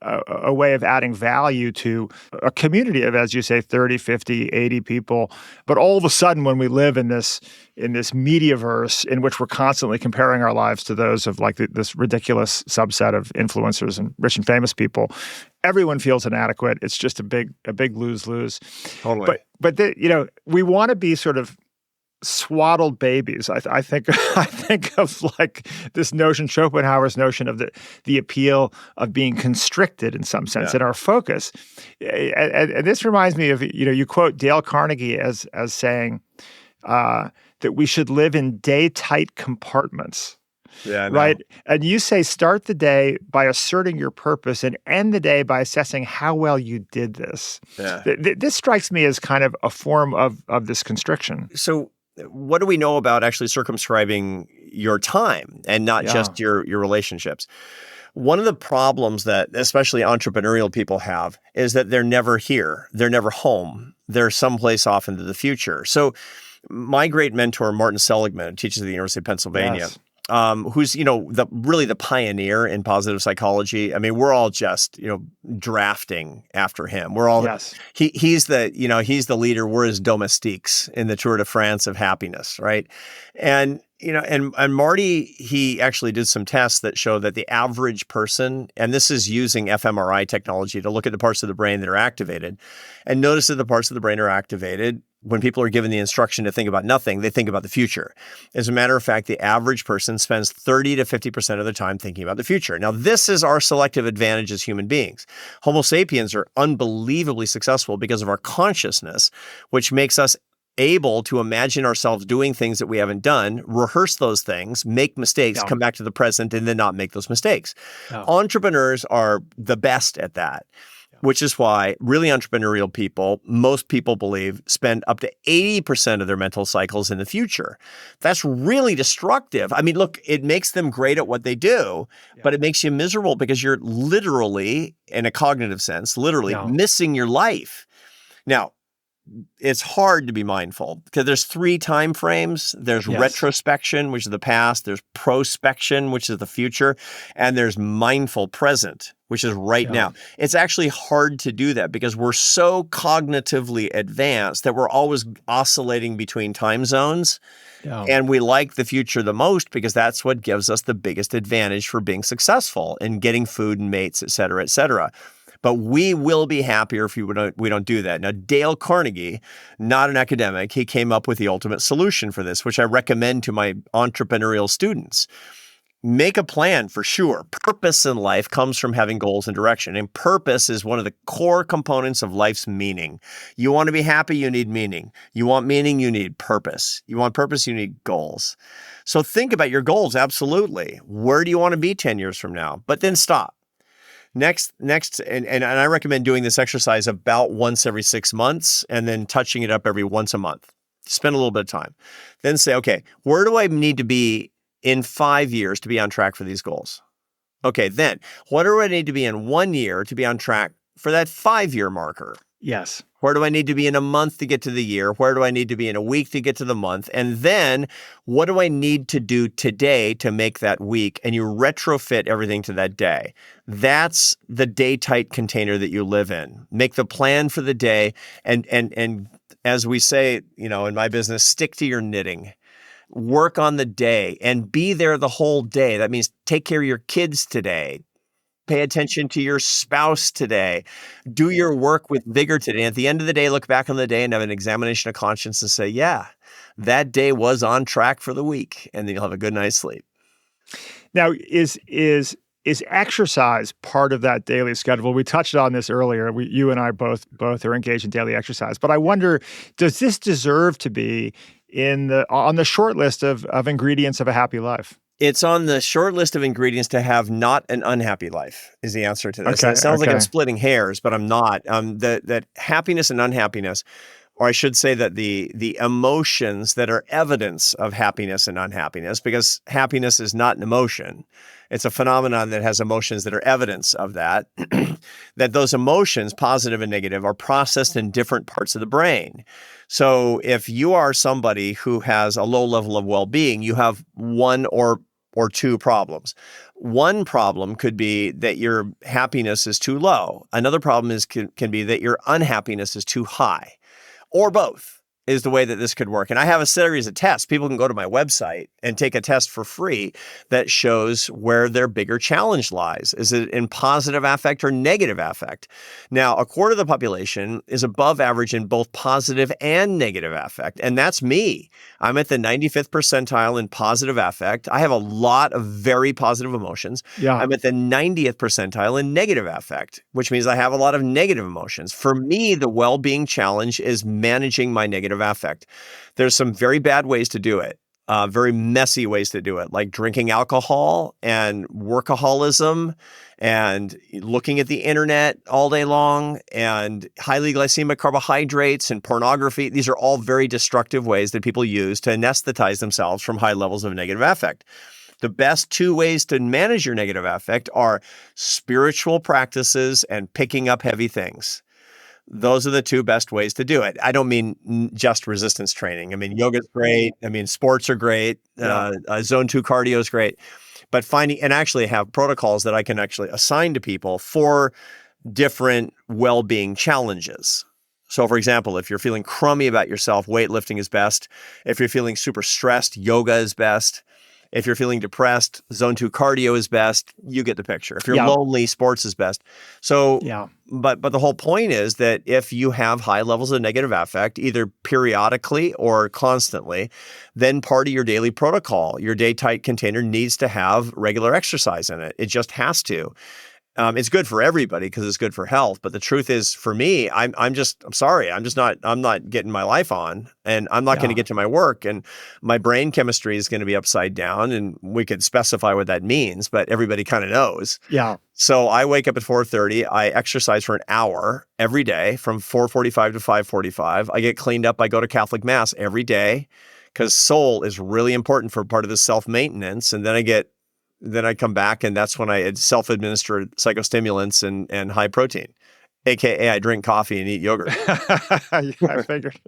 a way of adding value to a community of, as you say, 30, 50, 80 people. But all of a sudden, when we live in this mediaverse in which we're constantly comparing our lives to those of this ridiculous subset of influencers and rich and famous people, everyone feels inadequate. It's just a big lose-lose. Totally. But we want to be sort of swaddled babies. I think of this notion, Schopenhauer's notion of the appeal of being constricted in some sense in our focus. And this reminds me of, you quote Dale Carnegie as saying that we should live in day-tight compartments. Yeah, right. And you say start the day by asserting your purpose and end the day by assessing how well you did this. Yeah. This strikes me as kind of a form of this constriction. So what do we know about actually circumscribing your time and not just your relationships? One of the problems that especially entrepreneurial people have is that they're never here. They're never home. They're someplace off into the future. So my great mentor, Martin Seligman, who teaches at the University of Pennsylvania, who's, really the pioneer in positive psychology. We're all just, drafting after him. We're all, he's the leader. We're his domestiques in the Tour de France of happiness. Right. And And Marty, he actually did some tests that show that the average person, and this is using fMRI technology to look at the parts of the brain that are activated, and notice that the parts of the brain are activated when people are given the instruction to think about nothing, they think about the future. As a matter of fact, the average person spends 30 to 50% of their time thinking about the future. Now, this is our selective advantage as human beings. Homo sapiens are unbelievably successful because of our consciousness, which makes us able to imagine ourselves doing things that we haven't done, rehearse those things, make mistakes, come back to the present, and then not make those mistakes. Entrepreneurs are the best at that, which is why really entrepreneurial people, most people believe, spend up to 80% of their mental cycles in the future. That's really destructive. I mean, look, it makes them great at what they do, but it makes you miserable because you're literally, in a cognitive sense, literally missing your life. Now, it's hard to be mindful because there's 3 time frames. There's retrospection, which is the past. There's prospection, which is the future. And there's mindful present, which is right now. It's actually hard to do that because we're so cognitively advanced that we're always oscillating between time zones. And we like the future the most because that's what gives us the biggest advantage for being successful and getting food and mates, et cetera, et cetera. But we will be happier if we don't do that. Now, Dale Carnegie, not an academic, he came up with the ultimate solution for this, which I recommend to my entrepreneurial students. Make a plan for sure. Purpose in life comes from having goals and direction. And purpose is one of the core components of life's meaning. You want to be happy, you need meaning. You want meaning, you need purpose. You want purpose, you need goals. So think about your goals, absolutely. Where do you want to be 10 years from now? But then stop. Next, and I recommend doing this exercise about once every 6 months and then touching it up every once a month. Spend a little bit of time. Then say, okay, where do I need to be in 5 years to be on track for these goals? Okay, then what do I need to be in 1 year to be on track for that 5-year marker? Yes. Where do I need to be in a month to get to the year? Where do I need to be in a week to get to the month? And then what do I need to do today to make that week? And you retrofit everything to that day. That's the day-tight container that you live in. Make the plan for the day. And as we say, in my business, stick to your knitting. Work on the day and be there the whole day. That means take care of your kids today. Pay attention to your spouse today. Do your work with vigor today. At the end of the day, look back on the day and have an examination of conscience and say, yeah, that day was on track for the week. And then you'll have a good night's sleep. Now, is exercise part of that daily schedule? We touched on this earlier. You and I both are engaged in daily exercise. But I wonder, does this deserve to be on the short list of ingredients of a happy life? It's on the short list of ingredients to have not an unhappy life is the answer to this. Okay, It sounds like I'm okay. splitting hairs, but I'm not. That happiness and unhappiness, or I should say that the emotions that are evidence of happiness and unhappiness, because happiness is not an emotion. It's a phenomenon that has emotions that are evidence of that, that those emotions, positive and negative, are processed in different parts of the brain. So if you are somebody who has a low level of well-being, you have one or 2 problems. One problem could be that your happiness is too low. Another problem can be that your unhappiness is too high, or both is the way that this could work. And I have a series of tests. People can go to my website and take a test for free that shows where their bigger challenge lies. Is it in positive affect or negative affect? Now, a quarter of the population is above average in both positive and negative affect. And that's me. I'm at the 95th percentile in positive affect. I have a lot of very positive emotions. Yeah. I'm at the 90th percentile in negative affect, which means I have a lot of negative emotions. For me, the well-being challenge is managing my negative affect. There's some very bad ways to do it, very messy ways to do it, like drinking alcohol and workaholism and looking at the internet all day long and highly glycemic carbohydrates and pornography. These are all very destructive ways that people use to anesthetize themselves from high levels of negative affect. The best 2 ways to manage your negative affect are spiritual practices and picking up heavy things. Those are the 2 best ways to do it. I don't mean just resistance training. I mean, yoga's great. I mean, sports are great. Zone 2 cardio is great. But finding, and actually have protocols that I can actually assign to people for different well-being challenges. So for example, if you're feeling crummy about yourself, weightlifting is best. If you're feeling super stressed, yoga is best. If you're feeling depressed, zone 2 cardio is best. You get the picture. If you're Yeah. lonely, sports is best. So, Yeah. but the whole point is that if you have high levels of negative affect, either periodically or constantly, then part of your daily protocol, your day tight container needs to have regular exercise in it. It just has to. It's good for everybody because it's good for health. But the truth is, for me, I'm sorry. I'm not getting my life on, and I'm not going to get to my work, and my brain chemistry is going to be upside down. And we could specify what that means, but everybody kind of knows. Yeah. So I wake up at 4:30. I exercise for an hour every day from 4:45 to 5:45. I get cleaned up. I go to Catholic Mass every day because soul is really important for part of the self-maintenance. And then I come back, and that's when I self-administer psychostimulants and high protein, AKA I drink coffee and eat yogurt. I figured.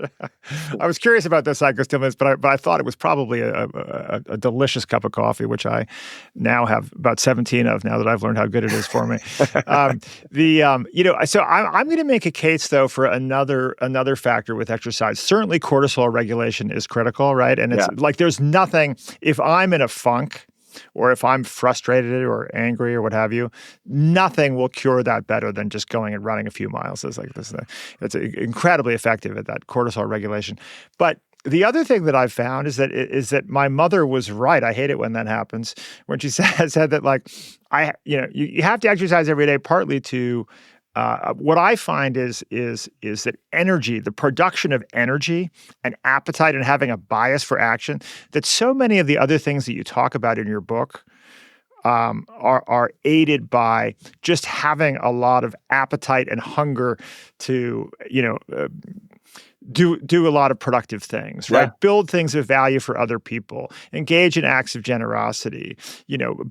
I was curious about the psychostimulants, but I thought it was probably a delicious cup of coffee, which I now have about 17 of now that I've learned how good it is for me. So I'm going to make a case though for another factor with exercise. Certainly, cortisol regulation is critical, right? And it's like there's nothing if I'm in a funk, or if I'm frustrated or angry or what have you, nothing will cure that better than just going and running a few miles. It's incredibly effective at that cortisol regulation. But the other thing that I've found is that my mother was right. I hate it when that happens. When she said that, like, you have to exercise every day, partly to what I find is that energy, the production of energy and appetite and having a bias for action, that so many of the other things that you talk about in your book are aided by just having a lot of appetite and hunger to, do a lot of productive things, right? Yeah. Build things of value for other people, engage in acts of generosity,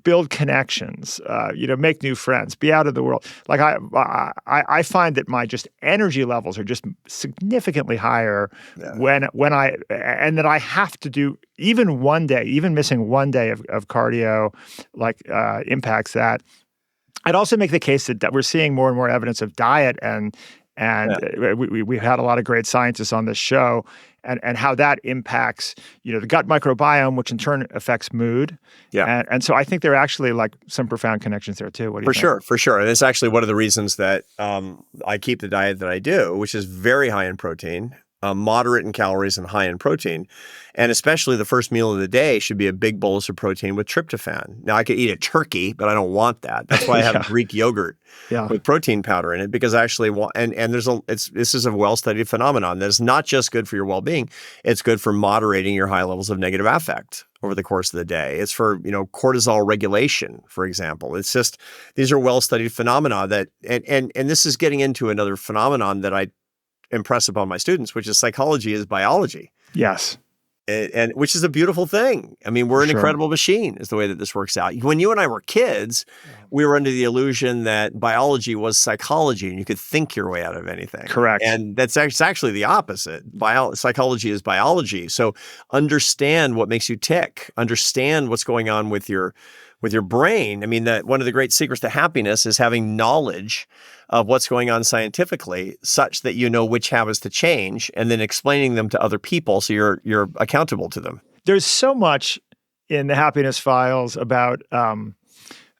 build connections, make new friends, be out of the world. Like I find that my just energy levels are just significantly higher when and that I have to do even missing one day of cardio, impacts that. I'd also make the case that we're seeing more and more evidence of diet and we've had a lot of great scientists on this show and how that impacts, the gut microbiome, which in turn affects mood. Yeah. And so I think there are actually some profound connections there too. What do you think? For sure. And it's actually one of the reasons that I keep the diet that I do, which is very high in protein, moderate in calories and high in protein. And especially the first meal of the day should be a big bolus of protein with tryptophan. Now, I could eat a turkey, but I don't want that. That's why I have Greek yogurt with protein powder in it, because I actually want, and this is a well-studied phenomenon that is not just good for your well-being, it's good for moderating your high levels of negative affect over the course of the day. It's for, cortisol regulation, for example. It's just, these are well-studied phenomena that, and this is getting into another phenomenon that I impress upon my students, which is psychology is biology. Yes. And which is a beautiful thing. I mean, we're an incredible machine is the way that this works out. When you and I were kids, we were under the illusion that biology was psychology and you could think your way out of anything. Correct. And that's actually the opposite. Psychology is biology. So understand what makes you tick. Understand what's going on with your brain. I mean, that one of the great secrets to happiness is having knowledge of what's going on scientifically, such that you know which habits to change, and then explaining them to other people so you're accountable to them. There's so much in the Happiness Files about some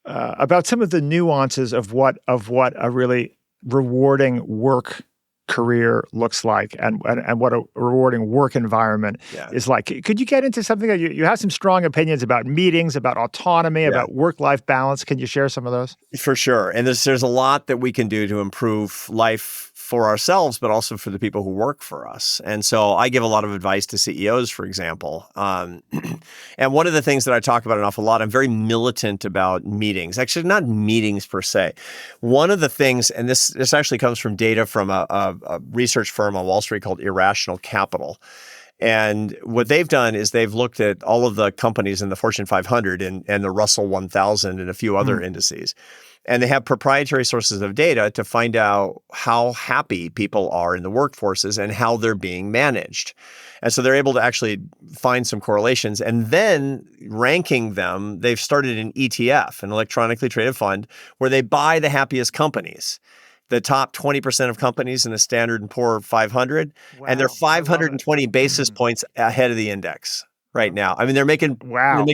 of the nuances of what a really rewarding work career looks like and what a rewarding work environment is like. Could you get into something that you have some strong opinions about meetings, about autonomy, about work-life balance? Can you share some of those? For sure. And there's a lot that we can do to improve life for ourselves, but also for the people who work for us. And so I give a lot of advice to CEOs, for example. And one of the things that I talk about an awful lot, I'm very militant about meetings. Actually, not meetings per se. One of the things, and this actually comes from data from a research firm on Wall Street called Irrational Capital. And what they've done is they've looked at all of the companies in the Fortune 500 and the Russell 1000 and a few other indices. And they have proprietary sources of data to find out how happy people are in the workforces and how they're being managed. And so they're able to actually find some correlations. And then ranking them, they've started an ETF, an electronically traded fund, where they buy the happiest companies. the top 20% of companies in the Standard and Poor 500, and they're Wow, I love it. 520 basis points ahead of the index right now. I mean, they're making Wow.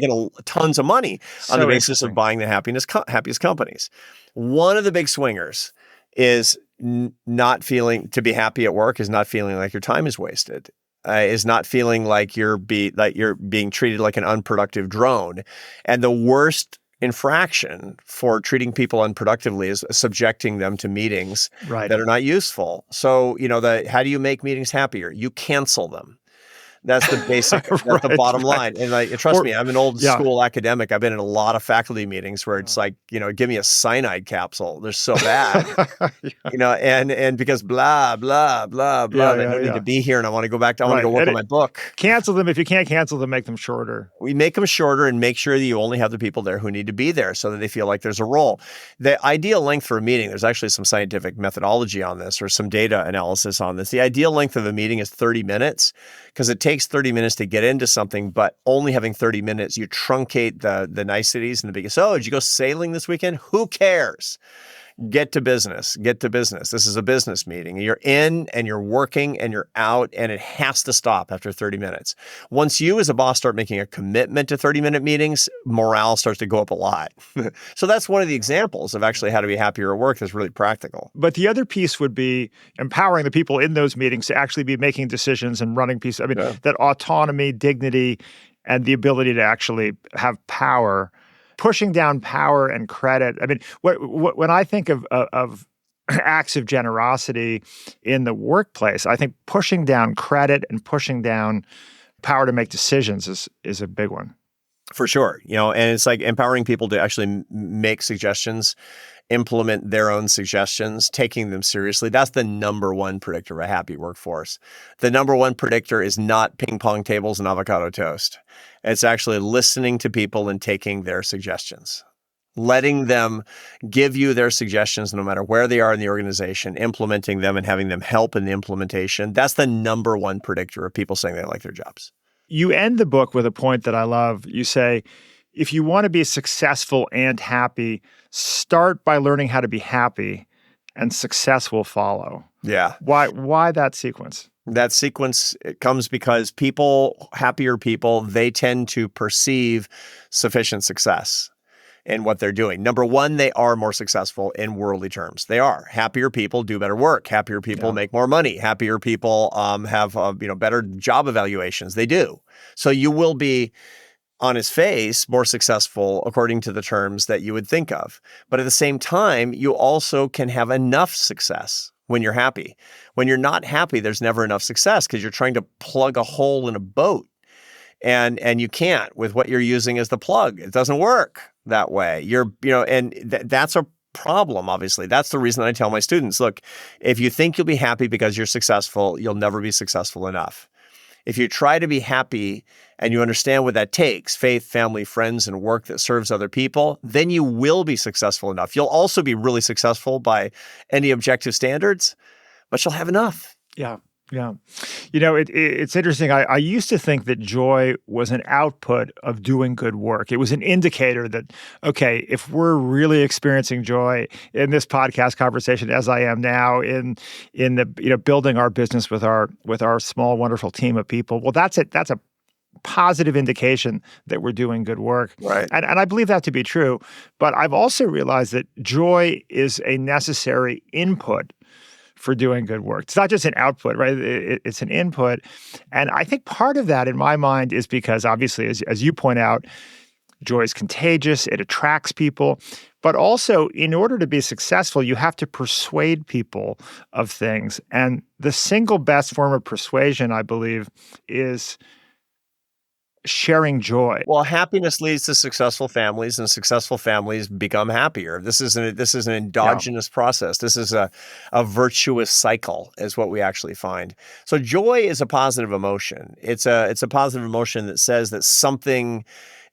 tons of money on the So basis of interesting. buying the happiest companies. One of the big swingers is not feeling to be happy at work, is not feeling like your time is wasted. Is not feeling like you're being treated like an unproductive drone. And the worst infraction for treating people unproductively is subjecting them to meetings Right. that are not useful. So, how do you make meetings happier? You cancel them. That's the basic, that's the Right, bottom right. line. And trust me, I'm an old Yeah. school academic. I've been in a lot of faculty meetings where it's like, give me a cyanide capsule. They're so bad. And because blah, blah, blah, blah, and I don't need to be here and I want to go back to, I want to Right. go work And on my book. Cancel them. If you can't cancel them, make them shorter. We make them shorter and make sure that you only have the people there who need to be there so that they feel like there's a role. The ideal length for a meeting, there's actually some scientific methodology on this or some data analysis on this. The ideal length of a meeting is 30 minutes because it takes 30 minutes to get into something, but only having 30 minutes, you truncate the niceties and the biggest, did you go sailing this weekend? Who cares? Get to business. Get to business. This is a business meeting. You're in and you're working and you're out, and it has to stop after 30 minutes. Once you as a boss start making a commitment to 30-minute meetings, morale starts to go up a lot. So that's one of the examples of actually how to be happier at work that's really practical. But the other piece would be empowering the people in those meetings to actually be making decisions and running pieces. I mean, that autonomy, dignity, and the ability to actually have power. Pushing down power and credit. I mean, when I think of acts of generosity in the workplace, I think pushing down credit and pushing down power to make decisions is a big one. For sure. And it's like empowering people to actually make suggestions, implement their own suggestions, taking them seriously. That's the number one predictor of a happy workforce. The number one predictor is not ping pong tables and avocado toast. It's actually listening to people and taking their suggestions, letting them give you their suggestions no matter where they are in the organization, implementing them and having them help in the implementation. That's the number one predictor of people saying they like their jobs. You end the book with a point that I love. You say, if you want to be successful and happy, start by learning how to be happy, and success will follow. Yeah. Why that sequence? That sequence, it comes because happier people, they tend to perceive sufficient success in what they're doing. Number one, they are more successful in worldly terms. They are. Happier people do better work. Happier people make more money. Happier people have better job evaluations. They do. So you will be, on his face, more successful according to the terms that you would think of. But at the same time, you also can have enough success when you're happy. When you're not happy, there's never enough success because you're trying to plug a hole in a boat. And you can't with what you're using as the plug. It doesn't work that way. That's a problem, obviously. That's the reason I tell my students, look, if you think you'll be happy because you're successful, you'll never be successful enough. If you try to be happy and you understand what that takes, faith, family, friends, and work that serves other people, then you will be successful enough. You'll also be really successful by any objective standards, but you'll have enough. Yeah. Yeah. It's interesting. I used to think that joy was an output of doing good work. It was an indicator that, okay, if we're really experiencing joy in this podcast conversation, as I am now in the, building our business with our small, wonderful team of people, well, that's it. That's a positive indication that we're doing good work. Right. And I believe that to be true. But I've also realized that joy is a necessary input for doing good work. It's not just an output, right? It's an input. And I think part of that in my mind is because obviously, as you point out, joy is contagious. It attracts people. But also, in order to be successful, you have to persuade people of things. And the single best form of persuasion, I believe, is sharing joy. Well, happiness leads to successful families, and successful families become happier. This is an endogenous process. This is a virtuous cycle, is what we actually find. So joy is a positive emotion. It's a positive emotion that says that something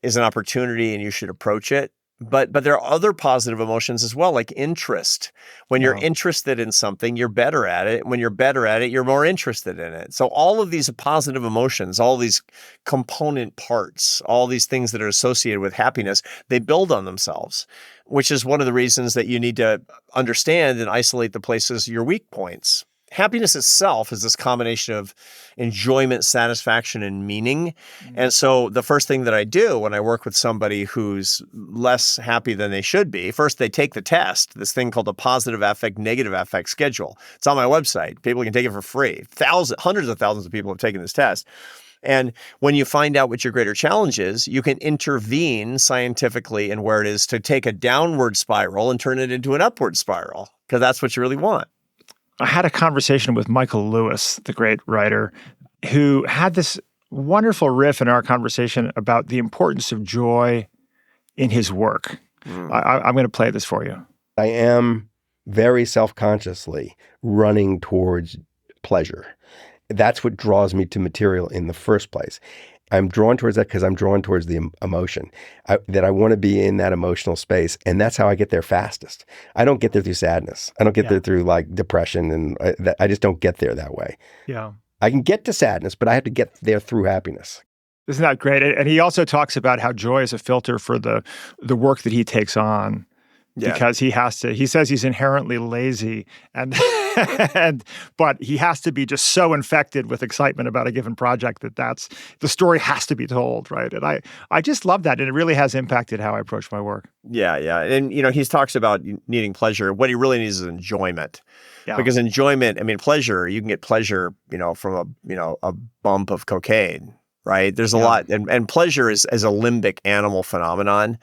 is an opportunity and you should approach it. But there are other positive emotions as well, like interest. When you're Yeah. interested in something, you're better at it. When you're better at it, you're more interested in it. So all of these positive emotions, all these component parts, all these things that are associated with happiness, they build on themselves, which is one of the reasons that you need to understand and isolate the places, your weak points. Happiness itself is this combination of enjoyment, satisfaction, and meaning. And so the first thing that I do when I work with somebody who's less happy than they should be, first they take the test, this thing called the positive affect, negative affect schedule. It's on my website. People can take it for free. Hundreds of thousands of people have taken this test. And when you find out what your greater challenge is, you can intervene scientifically in where it is to take a downward spiral and turn it into an upward spiral, because that's what you really want. I had a conversation with Michael Lewis, the great writer, who had this wonderful riff in our conversation about the importance of joy in his work. I'm going to play this for you. I am very self-consciously running towards pleasure. That's what draws me to material in the first place. I'm drawn towards that because I'm drawn towards the emotion, that I want to be in that emotional space. And that's how I get there fastest. I don't get there through sadness. I don't get there through like depression. And I just don't get there that way. Yeah. I can get to sadness, but I have to get there through happiness. Isn't that great? And he also talks about how joy is a filter for the work that he takes on. Yeah. Because he says he's inherently lazy but he has to be just so infected with excitement about a given project that the story has to be told, right? And I just love that. And it really has impacted how I approach my work. Yeah. And, he talks about needing pleasure. What he really needs is enjoyment. Yeah. Because enjoyment, pleasure, you can get pleasure, from a bump of cocaine, right? There's a lot. And pleasure is a limbic animal phenomenon.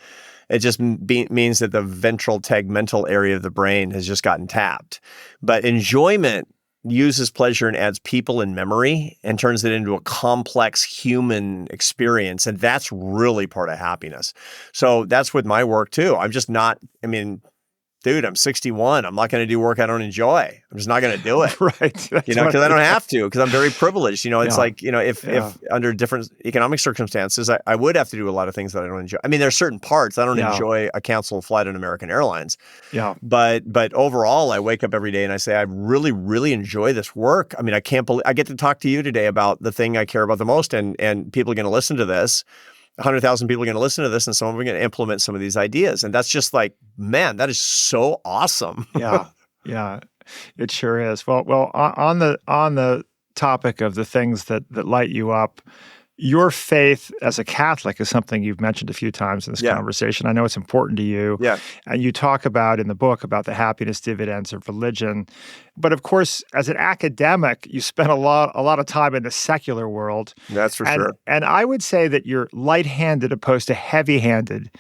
It just means that the ventral tegmental area of the brain has just gotten tapped. But enjoyment uses pleasure and adds people and memory and turns it into a complex human experience. And that's really part of happiness. So that's with my work too. I'm just not, dude, I'm 61. I'm not going to do work I don't enjoy. I'm just not going to do it. Right. Because I don't have to, because I'm very privileged. It's like, if under different economic circumstances, I would have to do a lot of things that I don't enjoy. There are certain parts I don't enjoy a canceled flight on American Airlines. Yeah. But overall, I wake up every day and I say, I really, really enjoy this work. I can't believe I get to talk to you today about the thing I care about the most, and people are going to listen to this. 100,000 people are going to listen to this, and some of them are going to implement some of these ideas. And that's just like, man, that is so awesome. Yeah, it sure is. Well, on the topic of the things that light you up, your faith as a Catholic is something you've mentioned a few times in this conversation. I know it's important to you. Yeah. And you talk about in the book about the happiness dividends of religion. But of course, as an academic, you spent a lot of time in the secular world. That's for sure. And I would say that you're light-handed opposed to heavy-handed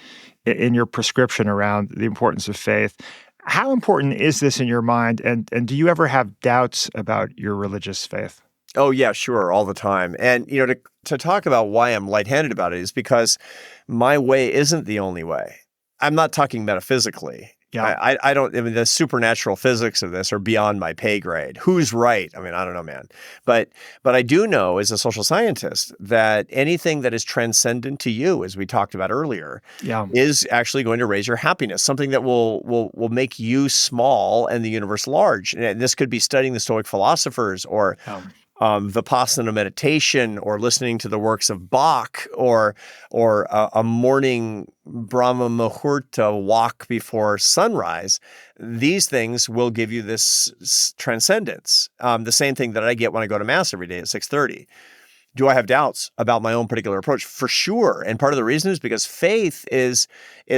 in your prescription around the importance of faith. How important is this in your mind? And do you ever have doubts about your religious faith? Oh, yeah, sure, all the time. And, to talk about why I'm lightheaded about it is because my way isn't the only way. I'm not talking metaphysically. Yeah. I don't, the supernatural physics of this are beyond my pay grade. Who's right? I don't know, man. But I do know as a social scientist that anything that is transcendent to you, as we talked about earlier, is actually going to raise your happiness, something that will make you small and the universe large. And this could be studying the Stoic philosophers or Vipassana meditation, or listening to the works of Bach, or a morning Brahma Muhurta walk before sunrise. These things will give you this transcendence. The same thing that I get when I go to Mass every day at 6:30. Do I have doubts about my own particular approach? For sure. And part of the reason is because faith is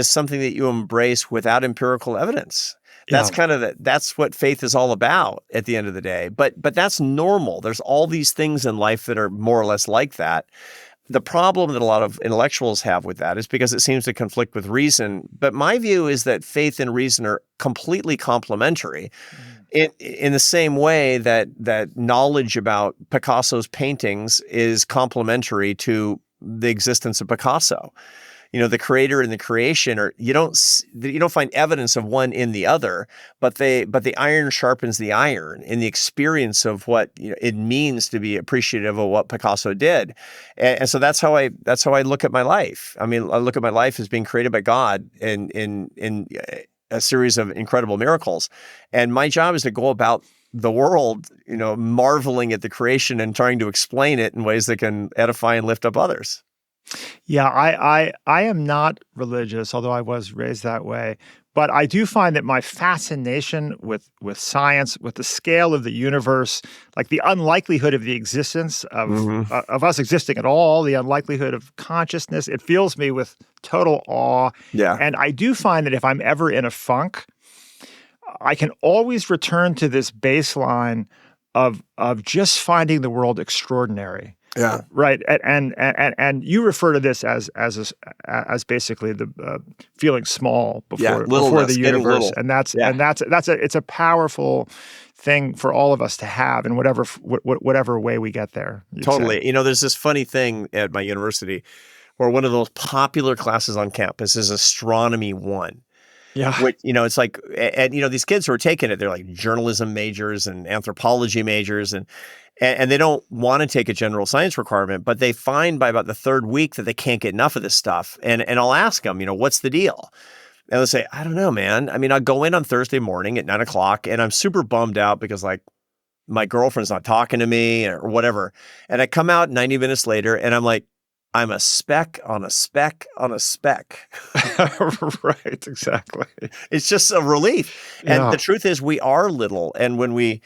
something that you embrace without empirical evidence. That's that's what faith is all about at the end of the day. But that's normal. There's all these things in life that are more or less like that. The problem that a lot of intellectuals have with that is because it seems to conflict with reason. But my view is that faith and reason are completely complementary in the same way that knowledge about Picasso's paintings is complementary to the existence of Picasso. the creator and the creation are, you don't find evidence of one in the other, but the iron sharpens the iron in the experience of what it means to be appreciative of what Picasso did. And so that's how I look at my life. I mean, I look at my life as being created by God in a series of incredible miracles. And my job is to go about the world, marveling at the creation and trying to explain it in ways that can edify and lift up others. Yeah, I am not religious, although I was raised that way. But I do find that my fascination with science, with the scale of the universe, like the unlikelihood of the existence of us existing at all, the unlikelihood of consciousness, it fills me with total awe. Yeah. And I do find that if I'm ever in a funk, I can always return to this baseline of just finding the world extraordinary. Yeah. Right. And you refer to this as basically the feeling small before the universe. And it's a powerful thing for all of us to have in whatever way we get there. Totally. Say. There's this funny thing at my university where one of those popular classes on campus is Astronomy 1. Yeah. Which, it's like, and these kids who are taking it, they're like journalism majors and anthropology majors, and they don't want to take a general science requirement, but they find by about the third week that they can't get enough of this stuff. And I'll ask them, what's the deal? And they'll say, I don't know, man. I mean, I'll go in on Thursday morning at 9:00 and I'm super bummed out because like my girlfriend's not talking to me or whatever. And I come out 90 minutes later and I'm like, I'm a speck on a speck on a speck. Right, exactly. It's just a relief. And Yeah. the truth is we are little. And when we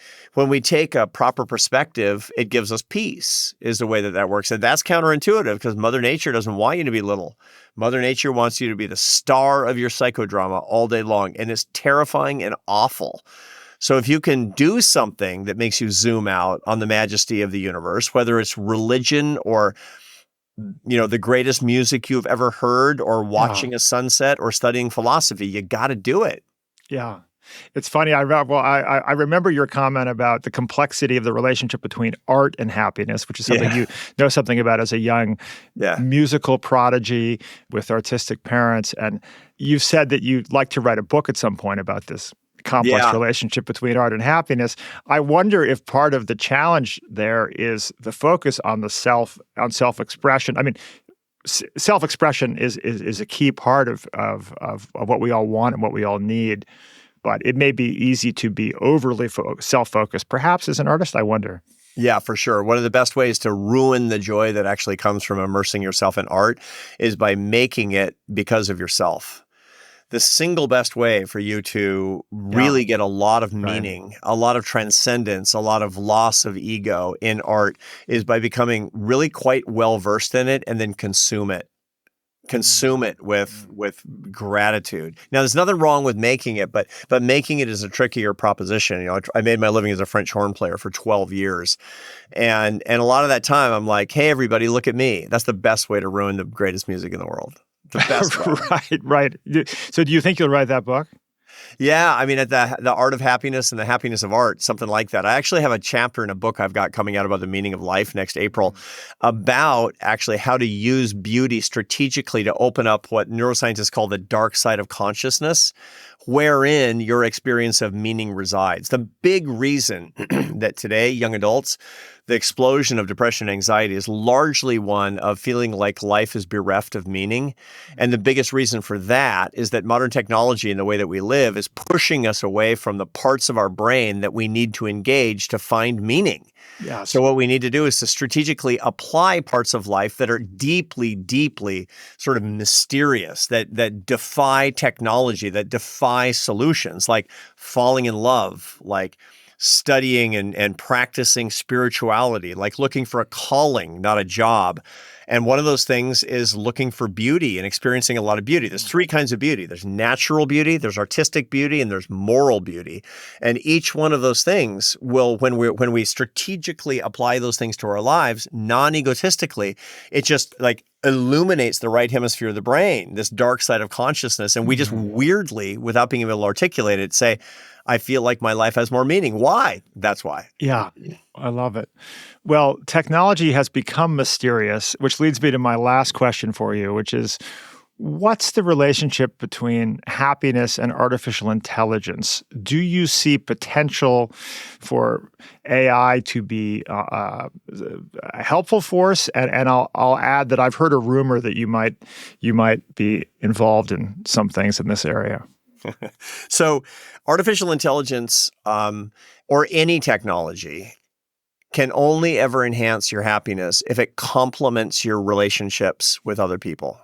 take a proper perspective, it gives us peace is the way that works. And that's counterintuitive because Mother Nature doesn't want you to be little. Mother Nature wants you to be the star of your psychodrama all day long. And it's terrifying and awful. So if you can do something that makes you zoom out on the majesty of the universe, whether it's religion or the greatest music you've ever heard or watching a sunset or studying philosophy, you got to do it. Yeah. It's funny. I remember your comment about the complexity of the relationship between art and happiness, which is something you know something about as a young musical prodigy with artistic parents. And you've said that you'd like to write a book at some point about this complex relationship between art and happiness. I wonder if part of the challenge there is the focus on self-expression. I mean, self-expression is a key part of what we all want and what we all need. But it may be easy to be overly self-focused, perhaps as an artist, I wonder. Yeah, for sure. One of the best ways to ruin the joy that actually comes from immersing yourself in art is by making it because of yourself. The single best way for you to really get a lot of meaning, a lot of transcendence, a lot of loss of ego in art is by becoming really quite well-versed in it and then consume it. Consume it with gratitude. Now, there's nothing wrong with making it, but making it is a trickier proposition. I made my living as a French horn player for 12 years. And a lot of that time, I'm like, hey, everybody, look at me. That's the best way to ruin the greatest music in the world. The best way. Right. So do you think you'll write that book? Yeah, I mean, at the art of happiness and the happiness of art, something like that. I actually have a chapter in a book I've got coming out about the meaning of life next April about actually how to use beauty strategically to open up what neuroscientists call the dark side of consciousness, wherein your experience of meaning resides. The big reason that today, young adults, the explosion of depression and anxiety is largely one of feeling like life is bereft of meaning. And the biggest reason for that is that modern technology and the way that we live is pushing us away from the parts of our brain that we need to engage to find meaning. Yes. So what we need to do is to strategically apply parts of life that are deeply, deeply sort of mysterious, that defy technology, that defy solutions, like falling in love, like studying and practicing spirituality, like looking for a calling, not a job. And one of those things is looking for beauty and experiencing a lot of beauty. There's three kinds of beauty. There's natural beauty, there's artistic beauty, and there's moral beauty. And each one of those things will, when we strategically apply those things to our lives, non-egotistically, it just like illuminates the right hemisphere of the brain, this dark side of consciousness. And we just weirdly, without being able to articulate it, say, I feel like my life has more meaning. Why? That's why. Yeah, I love it. Well, technology has become mysterious, which leads me to my last question for you, which is, What's the relationship between happiness and artificial intelligence? Do you see potential for AI to be a helpful force? And I'll add that I've heard a rumor that you might be involved in some things in this area. So, artificial intelligence or any technology can only ever enhance your happiness if it complements your relationships with other people.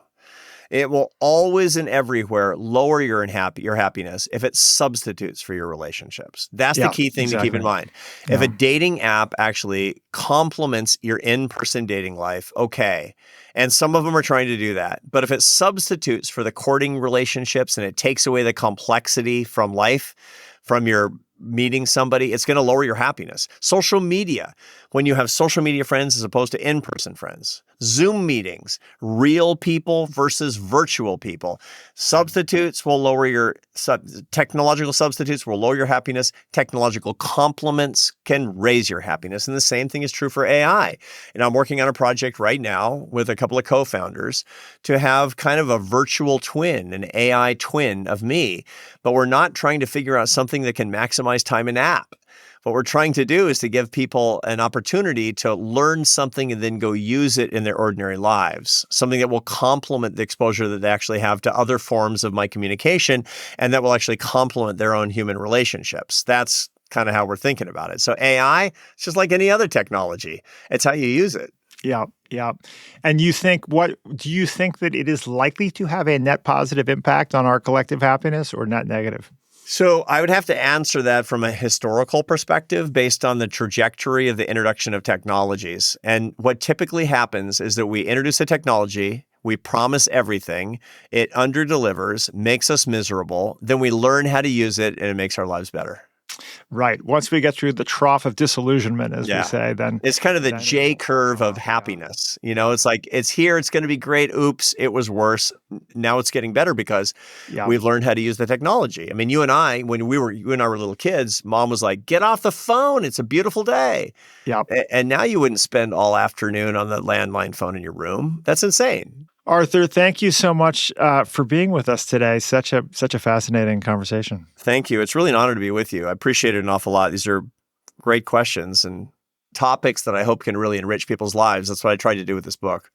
It will always and everywhere lower your happiness if it substitutes for your relationships. That's the key thing to keep in mind. Yeah. If a dating app actually complements your in-person dating life, okay. And some of them are trying to do that. But if it substitutes for the courting relationships and it takes away the complexity from life, from your meeting somebody, it's going to lower your happiness. Social media, when you have social media friends as opposed to in-person friends. Zoom meetings, real people versus virtual people. Technological substitutes will lower your happiness. Technological complements can raise your happiness. And the same thing is true for AI. And I'm working on a project right now with a couple of co-founders to have kind of a virtual twin, an AI twin of me. But we're not trying to figure out something that can maximize time in app. What we're trying to do is to give people an opportunity to learn something and then go use it in their ordinary lives, something that will complement the exposure that they actually have to other forms of my communication and that will actually complement their own human relationships. That's kind of how we're thinking about it. So AI, it's just like any other technology. It's how you use it. Yeah, yeah. And do you think that it is likely to have a net positive impact on our collective happiness or net negative? So I would have to answer that from a historical perspective based on the trajectory of the introduction of technologies. And what typically happens is that we introduce a technology, we promise everything, it underdelivers, makes us miserable, then we learn how to use it, and it makes our lives better. Right. Once we get through the trough of disillusionment, as we say, then it's kind of the J curve of happiness. You know, it's like it's here, it's going to be great. Oops, it was worse. Now it's getting better because we've learned how to use the technology. I mean, you and I, when you and I were little kids, Mom was like, "Get off the phone. It's a beautiful day." Yeah. And now you wouldn't spend all afternoon on the landline phone in your room. That's insane. Arthur, thank you so much for being with us today. Such a fascinating conversation. Thank you. It's really an honor to be with you. I appreciate it an awful lot. These are great questions and topics that I hope can really enrich people's lives. That's what I tried to do with this book.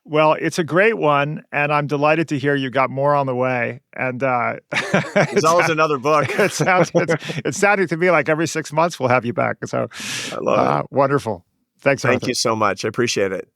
Well, it's a great one, and I'm delighted to hear you got more on the way. And there's always another book. It's sounding to me like every 6 months we'll have you back. So I love it. Wonderful. Thanks, Arthur. Thank you so much. I appreciate it.